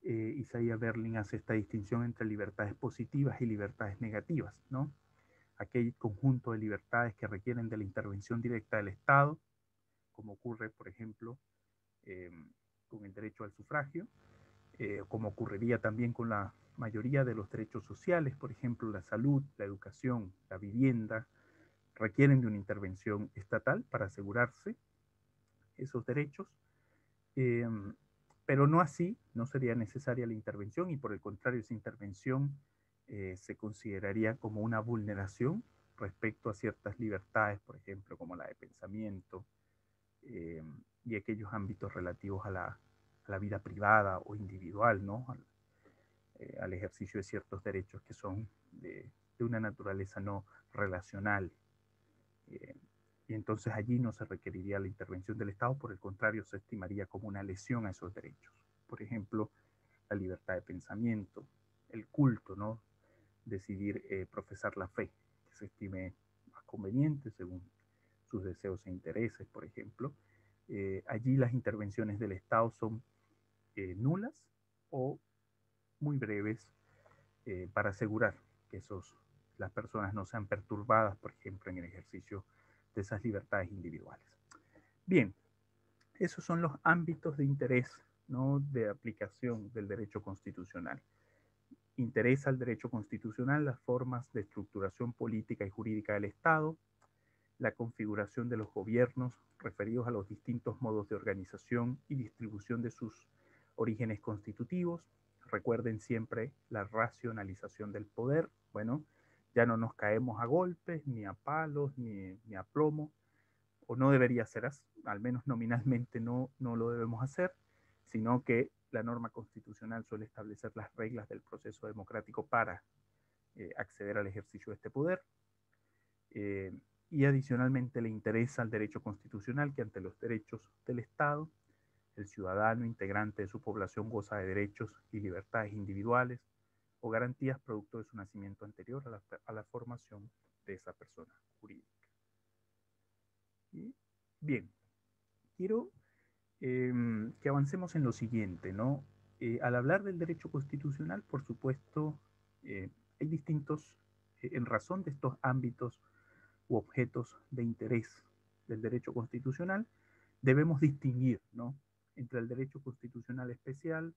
Isaiah Berlin hace esta distinción entre libertades positivas y libertades negativas, ¿no? Aquel conjunto de libertades que requieren de la intervención directa del Estado, como ocurre, por ejemplo, eh, con el derecho al sufragio, como ocurriría también con la mayoría de los derechos sociales, por ejemplo, la salud, la educación, la vivienda, requieren de una intervención estatal para asegurarse esos derechos, eh, pero no así, no sería necesaria la intervención, y por el contrario, esa intervención se consideraría como una vulneración respecto a ciertas libertades, por ejemplo, como la de pensamiento, eh, y aquellos ámbitos relativos a la vida privada o individual, ¿no? Al ejercicio de ciertos derechos que son de una naturaleza no relacional. Eh, y entonces allí no se requeriría la intervención del Estado, por el contrario, se estimaría como una lesión a esos derechos. Por ejemplo, la libertad de pensamiento, el culto, ¿no? Decidir profesar la fe, que se estime más conveniente según sus deseos e intereses, por ejemplo. Allí las intervenciones del Estado son nulas o muy breves, para asegurar que las personas no sean perturbadas, por ejemplo, en el ejercicio de esas libertades individuales. Bien, esos son los ámbitos de interés, ¿no?, de aplicación del derecho constitucional. Interesa al derecho constitucional las formas de estructuración política y jurídica del Estado, la configuración de los gobiernos referidos a los distintos modos de organización y distribución de sus orígenes constitutivos. Recuerden siempre la racionalización del poder. Bueno, ya no nos caemos a golpes, ni a palos, ni a plomo, o no debería ser así, al menos nominalmente no lo debemos hacer, sino que la norma constitucional suele establecer las reglas del proceso democrático para acceder al ejercicio de este poder. Eh, y adicionalmente le interesa al derecho constitucional que ante los derechos del Estado, el ciudadano integrante de su población goza de derechos y libertades individuales o garantías producto de su nacimiento anterior a la formación de esa persona jurídica. Y, bien, quiero que avancemos en lo siguiente, ¿no? Al hablar del derecho constitucional, por supuesto, hay distintos, en razón de estos ámbitos u objetos de interés del derecho constitucional, debemos distinguir, ¿no?, entre el derecho constitucional especial,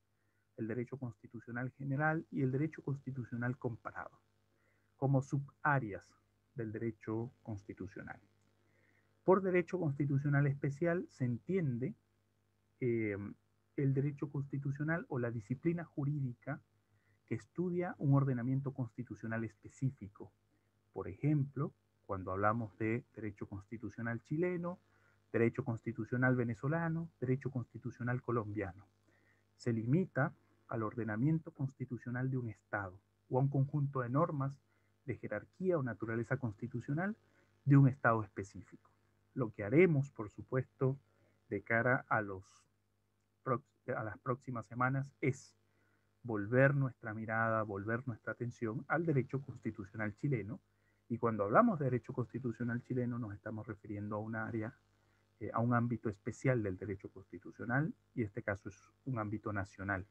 el derecho constitucional general y el derecho constitucional comparado, como subáreas del derecho constitucional. Por derecho constitucional especial se entiende eh, el derecho constitucional o la disciplina jurídica que estudia un ordenamiento constitucional específico. Por ejemplo, cuando hablamos de derecho constitucional chileno, derecho constitucional venezolano, derecho constitucional colombiano, se limita al ordenamiento constitucional de un Estado o a un conjunto de normas de jerarquía o naturaleza constitucional de un Estado específico. Lo que haremos, por supuesto, de cara a las próximas semanas es volver nuestra mirada, volver nuestra atención al derecho constitucional chileno. Y cuando hablamos de derecho constitucional chileno nos estamos refiriendo a un área, a un ámbito especial del derecho constitucional, y este caso es un ámbito nacional.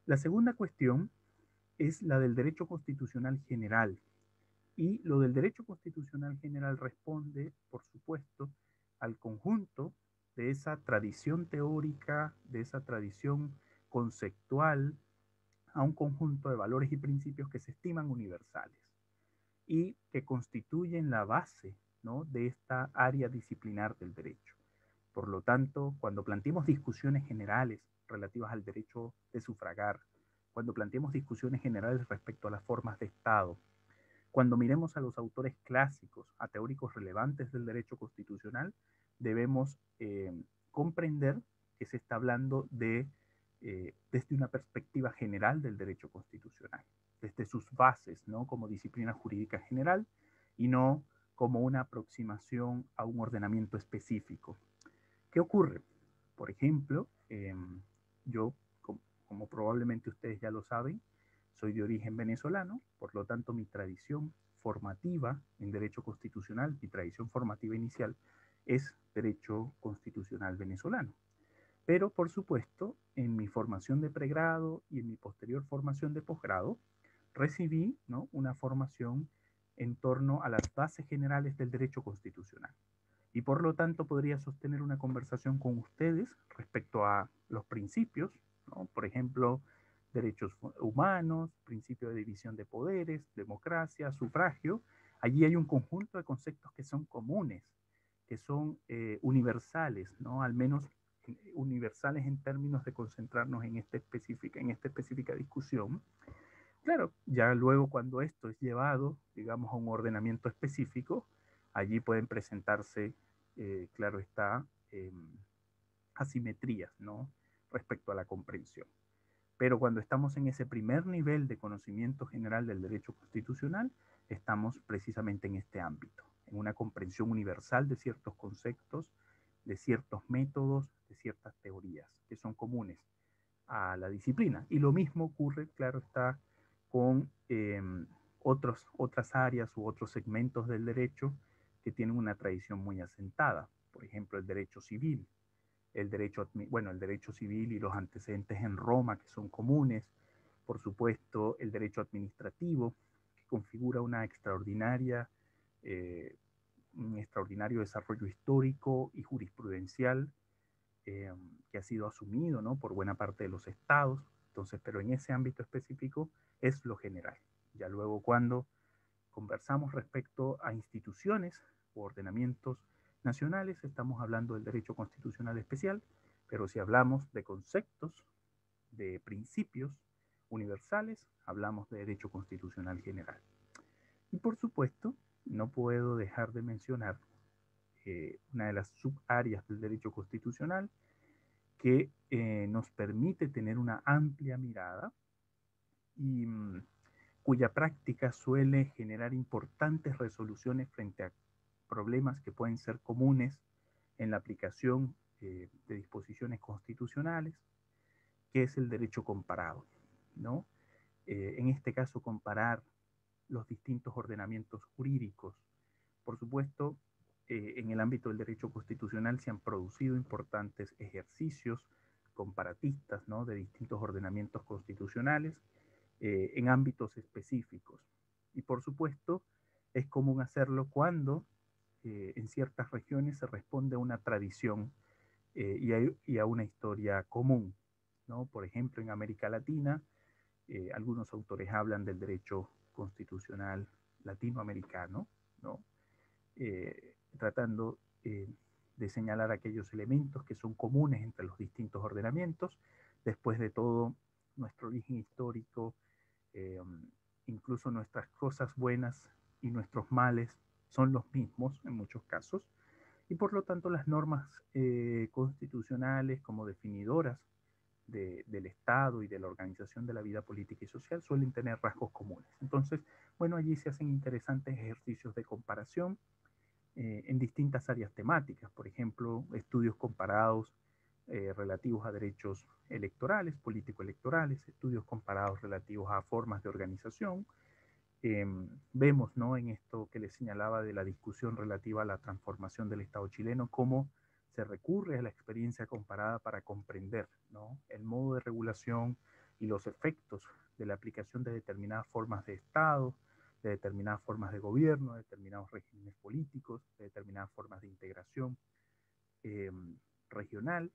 La segunda cuestión es la del derecho constitucional general. Y lo del derecho constitucional general responde, por supuesto, al conjunto de esa tradición teórica, de esa tradición conceptual, a un conjunto de valores y principios que se estiman universales y que constituyen la base, ¿no?, de esta área disciplinar del derecho. Por lo tanto, cuando planteemos discusiones generales relativas al derecho de sufragar, cuando planteemos discusiones generales respecto a las formas de Estado, Cuando miremos a los autores clásicos, a teóricos relevantes del derecho constitucional, debemos comprender que se está hablando desde una perspectiva general del derecho constitucional, desde sus bases, ¿no? Como disciplina jurídica general y no como una aproximación a un ordenamiento específico. ¿Qué ocurre? Por ejemplo, yo, como probablemente ustedes ya lo saben, soy de origen venezolano, por lo tanto mi tradición formativa en derecho constitucional, mi tradición formativa inicial es derecho constitucional venezolano. Pero, por supuesto, en mi formación de pregrado y en mi posterior formación de posgrado, recibí, ¿no?, una formación en torno a las bases generales del derecho constitucional. Y por lo tanto podría sostener una conversación con ustedes respecto a los principios, ¿no? Por ejemplo, derechos humanos, principio de división de poderes, democracia, sufragio. Allí hay un conjunto de conceptos que son comunes, que son universales, ¿no? Al menos universales en términos de concentrarnos en esta específica discusión. Claro, ya luego cuando esto es llevado, digamos, a un ordenamiento específico, allí pueden presentarse, claro está, asimetrías, ¿no?, respecto a la comprensión. Pero cuando estamos en ese primer nivel de conocimiento general del derecho constitucional, estamos precisamente en este ámbito, en una comprensión universal de ciertos conceptos, de ciertos métodos, de ciertas teorías que son comunes a la disciplina. Y lo mismo ocurre, claro está, con otras áreas u otros segmentos del derecho que tienen una tradición muy asentada. Por ejemplo, el derecho civil, el derecho civil y los antecedentes en Roma que son comunes. Por supuesto, el derecho administrativo, que configura un extraordinario desarrollo histórico y jurisprudencial que ha sido asumido, ¿no?, por buena parte de los estados. Entonces, pero en ese ámbito específico es lo general. Ya luego cuando conversamos respecto a instituciones o ordenamientos nacionales, estamos hablando del derecho constitucional especial, pero si hablamos de conceptos, de principios universales, hablamos de derecho constitucional general. Y por supuesto, no puedo dejar de mencionar una de las subáreas del derecho constitucional que nos permite tener una amplia mirada y cuya práctica suele generar importantes resoluciones frente a problemas que pueden ser comunes en la aplicación de disposiciones constitucionales, que es el derecho comparado, ¿no? En este caso, comparar los distintos ordenamientos jurídicos. Por supuesto, en el ámbito del derecho constitucional se han producido importantes ejercicios comparatistas, ¿no?, de distintos ordenamientos constitucionales en ámbitos específicos. Y por supuesto, es común hacerlo cuando en ciertas regiones se responde a una tradición y a una historia común, ¿no? Por ejemplo, en América Latina, algunos autores hablan del derecho constitucional latinoamericano, ¿no? Tratando de señalar aquellos elementos que son comunes entre los distintos ordenamientos. Después de todo, nuestro origen histórico, eh, incluso nuestras cosas buenas y nuestros males son los mismos en muchos casos, y por lo tanto las normas constitucionales como definidoras del Estado y de la organización de la vida política y social suelen tener rasgos comunes. Entonces, bueno, allí se hacen interesantes ejercicios de comparación en distintas áreas temáticas, por ejemplo, estudios comparados relativos a derechos electorales, político-electorales, estudios comparados relativos a formas de organización. Vemos, ¿no?, en esto que les señalaba de la discusión relativa a la transformación del Estado chileno, cómo se recurre a la experiencia comparada para comprender, ¿no?, el modo de regulación y los efectos de la aplicación de determinadas formas de Estado, de determinadas formas de gobierno, de determinados regímenes políticos, de determinadas formas de integración eh, regional.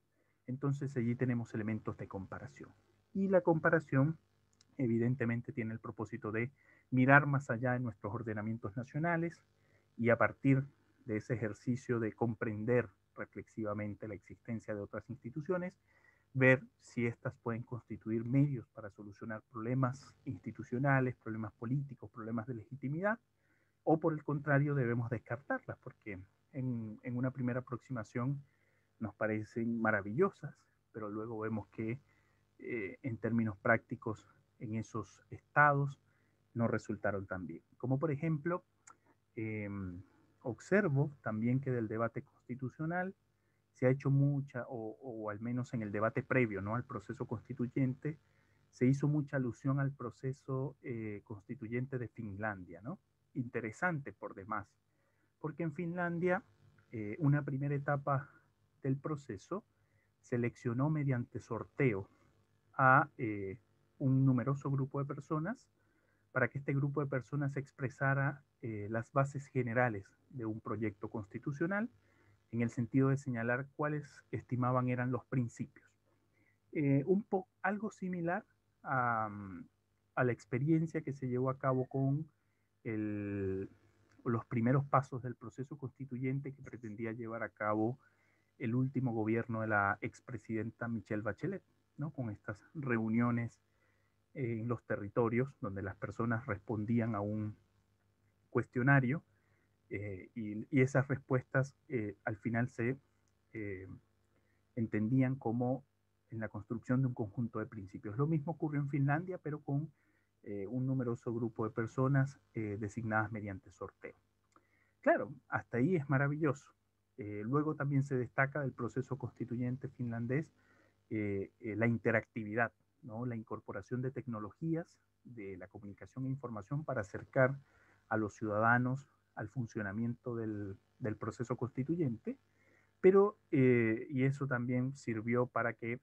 Entonces allí tenemos elementos de comparación. Y la comparación evidentemente tiene el propósito de mirar más allá de nuestros ordenamientos nacionales y a partir de ese ejercicio de comprender reflexivamente la existencia de otras instituciones, ver si éstas pueden constituir medios para para solucionar problemas institucionales, problemas políticos, problemas de legitimidad, o por el contrario debemos descartarlas, porque en una primera aproximación nos parecen maravillosas, pero luego vemos que en términos prácticos en esos estados no resultaron tan bien. Como por ejemplo, eh, observo también que del debate constitucional se ha hecho mucha, o al menos en el debate previo, ¿no?, al proceso constituyente, se hizo mucha alusión al proceso constituyente de Finlandia, ¿no? Interesante por demás, porque en Finlandia una primera etapa del proceso seleccionó mediante sorteo a un numeroso grupo de personas para que este grupo de personas expresara las bases generales de un proyecto constitucional en el sentido de señalar cuáles estimaban eran los principios. Algo similar a, a, la experiencia que se llevó a cabo con los primeros pasos del proceso constituyente que pretendía llevar a cabo el último gobierno de la expresidenta Michelle Bachelet, ¿no?, con estas reuniones en los territorios donde las personas respondían a un cuestionario y esas respuestas al final se entendían como en la construcción de un conjunto de principios. Lo mismo ocurrió en Finlandia, pero con un numeroso grupo de personas designadas mediante sorteo. Claro, hasta ahí es maravilloso. Luego también se destaca del proceso constituyente finlandés la interactividad, ¿no?, la incorporación de tecnologías de la comunicación e información para acercar a los ciudadanos al funcionamiento del proceso constituyente, pero, y eso también sirvió para que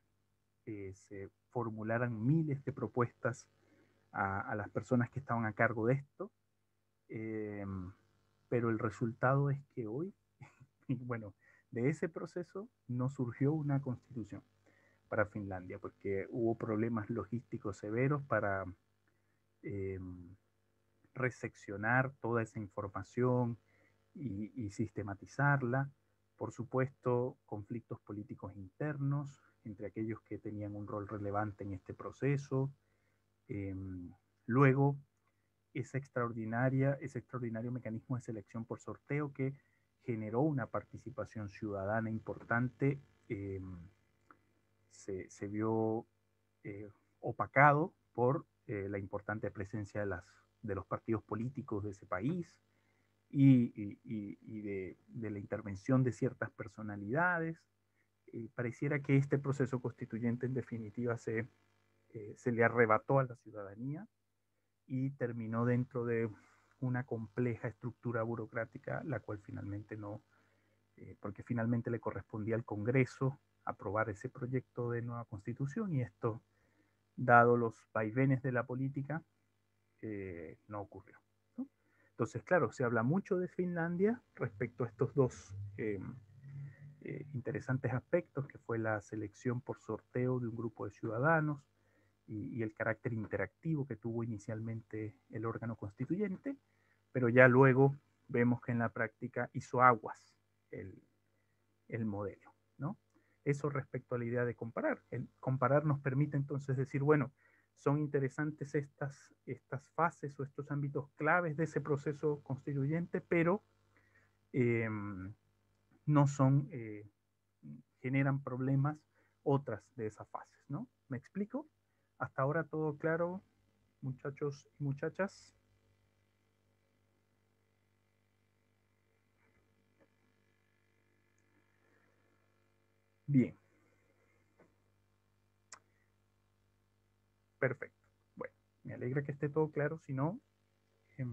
se formularan miles de propuestas a las personas que estaban a cargo de esto, eh, pero el resultado es que hoy, bueno, de ese proceso no surgió una constitución para Finlandia, porque hubo problemas logísticos severos para eh, reseccionar toda esa información y sistematizarla. Por supuesto, conflictos políticos internos entre aquellos que tenían un rol relevante en este proceso. Eh, Luego, ese extraordinario mecanismo de selección por sorteo que generó una participación ciudadana importante, se vio opacado por la importante presencia de los partidos políticos de ese país y de la intervención de ciertas personalidades. Pareciera que este proceso constituyente en definitiva se le arrebató a la ciudadanía y terminó dentro de una compleja estructura burocrática, la cual finalmente no, porque finalmente le correspondía al Congreso aprobar ese proyecto de nueva constitución y esto, dado los vaivenes de la política, no ocurrió, ¿no? Entonces, claro, se habla mucho de Finlandia respecto a estos dos interesantes aspectos, que fue la selección por sorteo de un grupo de ciudadanos y el carácter interactivo que tuvo inicialmente el órgano constituyente, pero ya luego vemos que en la práctica hizo aguas el modelo, ¿no? Eso respecto a la idea de comparar. El comparar nos permite entonces decir, bueno, son interesantes estas fases o estos ámbitos claves de ese proceso constituyente, pero no son, generan problemas otras de esas fases, ¿no? ¿Me explico? Hasta ahora todo claro, muchachos y muchachas. Bien, perfecto. Bueno, me alegra que esté todo claro, si no, eh,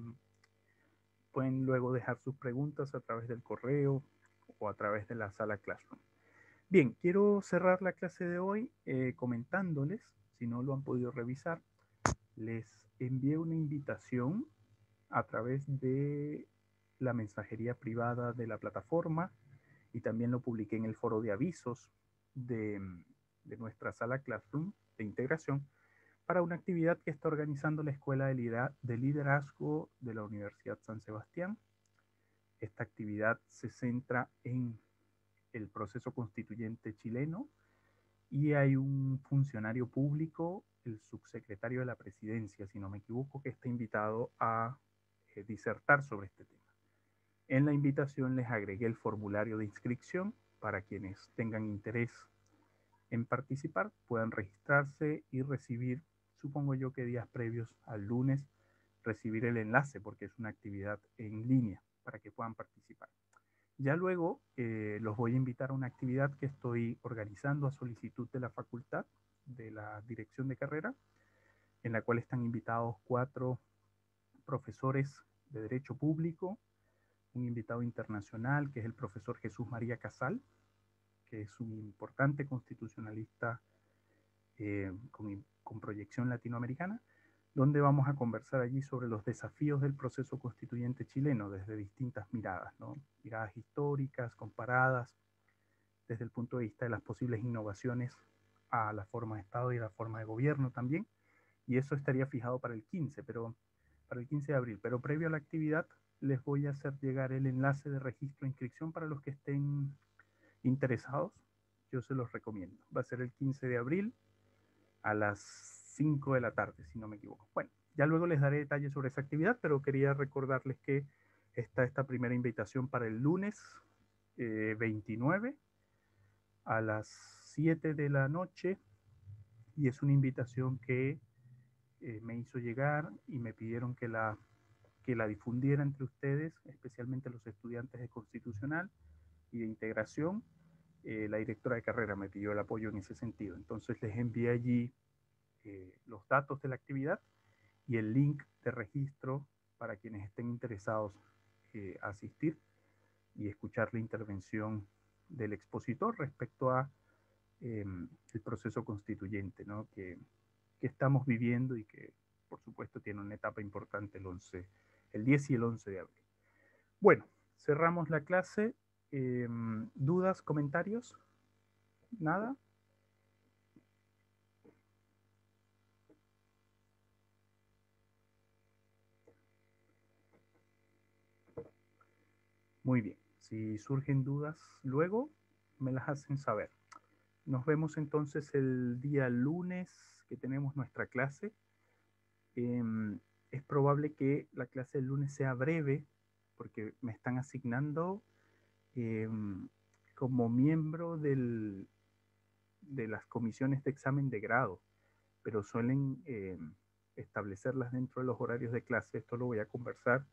pueden luego dejar sus preguntas a través del correo o a través de la sala Classroom. Bien, quiero cerrar la clase de hoy comentándoles, si no lo han podido revisar, les envié una invitación a través de la mensajería privada de la plataforma y también lo publiqué en el foro de avisos de nuestra sala Classroom de integración para una actividad que está organizando la Escuela de Liderazgo de la Universidad San Sebastián. Esta actividad se centra en el proceso constituyente chileno y hay un funcionario público el subsecretario de la presidencia, si no me equivoco, que está invitado a disertar sobre este tema. En la invitación les agregué el formulario de inscripción para quienes tengan interés en participar, puedan registrarse y recibir, supongo yo que días previos al lunes, recibir el enlace porque es una actividad en línea para que puedan participar. Ya luego los voy a invitar a una actividad que estoy organizando a solicitud de la facultad, de la dirección de carrera, en la cual están invitados 4 profesores de Derecho Público, un invitado internacional que es el profesor Jesús María Casal, que es un importante constitucionalista con proyección latinoamericana, donde vamos a conversar allí sobre los desafíos del proceso constituyente chileno desde distintas miradas, ¿no? Miradas históricas, comparadas, desde el punto de vista de las posibles innovaciones a la forma de Estado y a la forma de gobierno también, y eso estaría fijado para el 15, para el 15 de abril, pero previo a la actividad les voy a hacer llegar el enlace de registro e inscripción para los que estén interesados. Yo se los recomiendo. Va a ser el 15 de abril a las 5 de la tarde, si no me equivoco. Bueno, ya luego les daré detalles sobre esa actividad, pero quería recordarles que está esta primera invitación para el lunes 29 a las 7 de la noche, y es una invitación que me hizo llegar y me pidieron que la difundiera entre ustedes, especialmente los estudiantes de Constitucional y de Integración. La directora de carrera me pidió el apoyo en ese sentido. Entonces les envié allí los datos de la actividad y el link de registro para quienes estén interesados a asistir y escuchar la intervención del expositor respecto a el proceso constituyente, ¿no? que estamos viviendo y que por supuesto tiene una etapa importante el 10 y el 11 de abril. Bueno, cerramos la clase. ¿Dudas, comentarios? ¿Nada? Muy bien. Si surgen dudas luego, me las hacen saber. Nos vemos entonces el día lunes que tenemos nuestra clase. Es probable que la clase del lunes sea breve porque me están asignando como miembro de las comisiones de examen de grado, pero suelen establecerlas dentro de los horarios de clase. Esto lo voy a conversar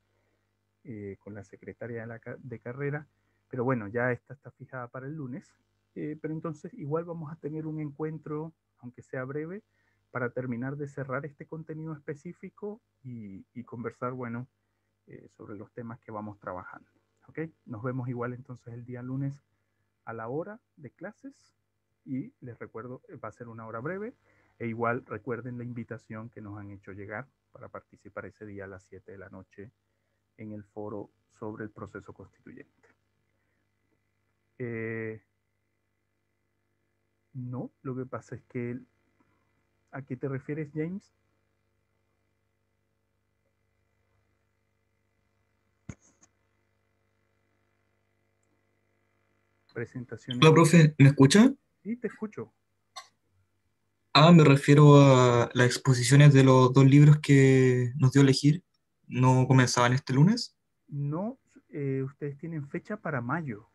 con la secretaria de carrera, pero bueno, ya esta está fijada para el lunes. Pero entonces igual vamos a tener un encuentro, aunque sea breve, para terminar de cerrar este contenido específico y conversar, bueno, sobre los temas que vamos trabajando. ¿Ok? Nos vemos igual entonces el día lunes a la hora de clases, y les recuerdo, va a ser una hora breve, e igual recuerden la invitación que nos han hecho llegar para participar ese día a las 7 de la noche en el foro sobre el proceso constituyente. No, lo que pasa es que, ¿a qué te refieres, James? Presentaciones. Hola, profe, ¿me escucha? Sí, te escucho. Ah, me refiero a las exposiciones de los dos libros que nos dio a elegir. ¿No comenzaban este lunes? No, ustedes tienen fecha para mayo,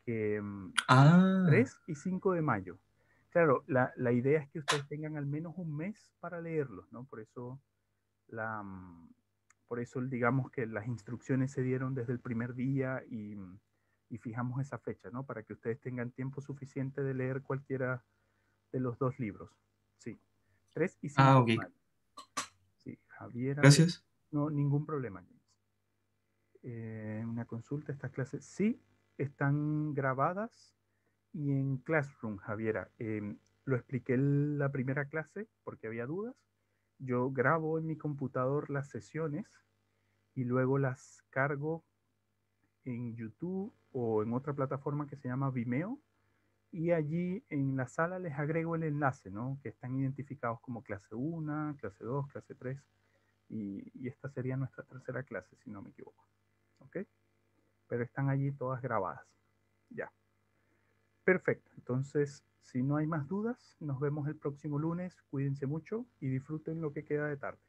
que Ah, 3 y 5 de mayo. Claro, la idea es que ustedes tengan al menos un mes para leerlos, ¿no? La, mm, por eso digamos que las instrucciones se dieron desde el primer día y fijamos esa fecha, ¿no? Para que ustedes tengan tiempo suficiente de leer cualquiera de los dos libros. Sí, 3 y 5 de ok, mayo. Sí, Javier, a ver, gracias. no, ningún problema, James. Una consulta, estas clases sí están grabadas y en Classroom, Javiera. Lo expliqué en la primera clase porque había dudas. Yo grabo en mi computador las sesiones y luego las cargo en YouTube o en otra plataforma que se llama Vimeo, y allí en la sala les agrego el enlace, ¿no? Que están identificados como clase 1, clase 2, clase 3, y esta sería nuestra tercera clase, si no me equivoco. ¿Ok? Pero están allí todas grabadas. Ya. Perfecto. Entonces, si no hay más dudas, nos vemos el próximo lunes. Cuídense mucho y disfruten lo que queda de tarde.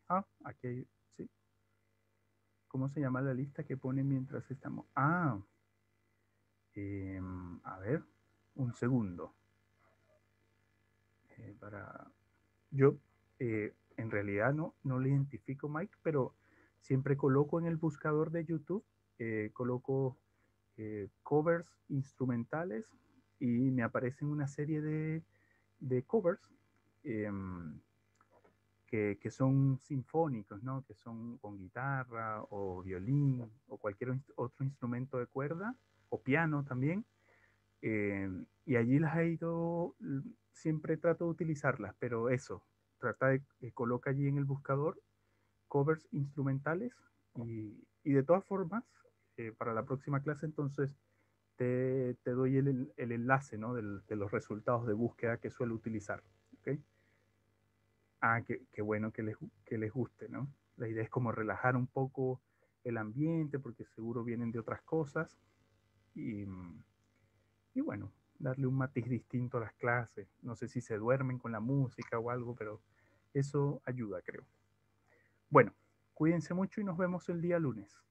Ah, aquí hay, sí. ¿Cómo se llama la lista que pone mientras estamos? Ah, a ver, un segundo. Para yo, en realidad no le identifico Mike, pero siempre coloco en el buscador de YouTube, coloco covers instrumentales y me aparecen una serie de covers eh, que son sinfónicos, ¿no? Que son con guitarra o violín o cualquier otro instrumento de cuerda o piano también. Y allí las he ido, siempre trato de utilizarlas, pero eso, trata de coloca allí en el buscador covers instrumentales y de todas formas, para la próxima clase entonces te doy el enlace, ¿no? De los resultados de búsqueda que suelo utilizar. ¿Okay? Ah, qué bueno que les guste, ¿no? La idea es como relajar un poco el ambiente porque seguro vienen de otras cosas y, y bueno, darle un matiz distinto a las clases. No sé si se duermen con la música o algo, pero eso ayuda, creo. Bueno, cuídense mucho y nos vemos el día lunes.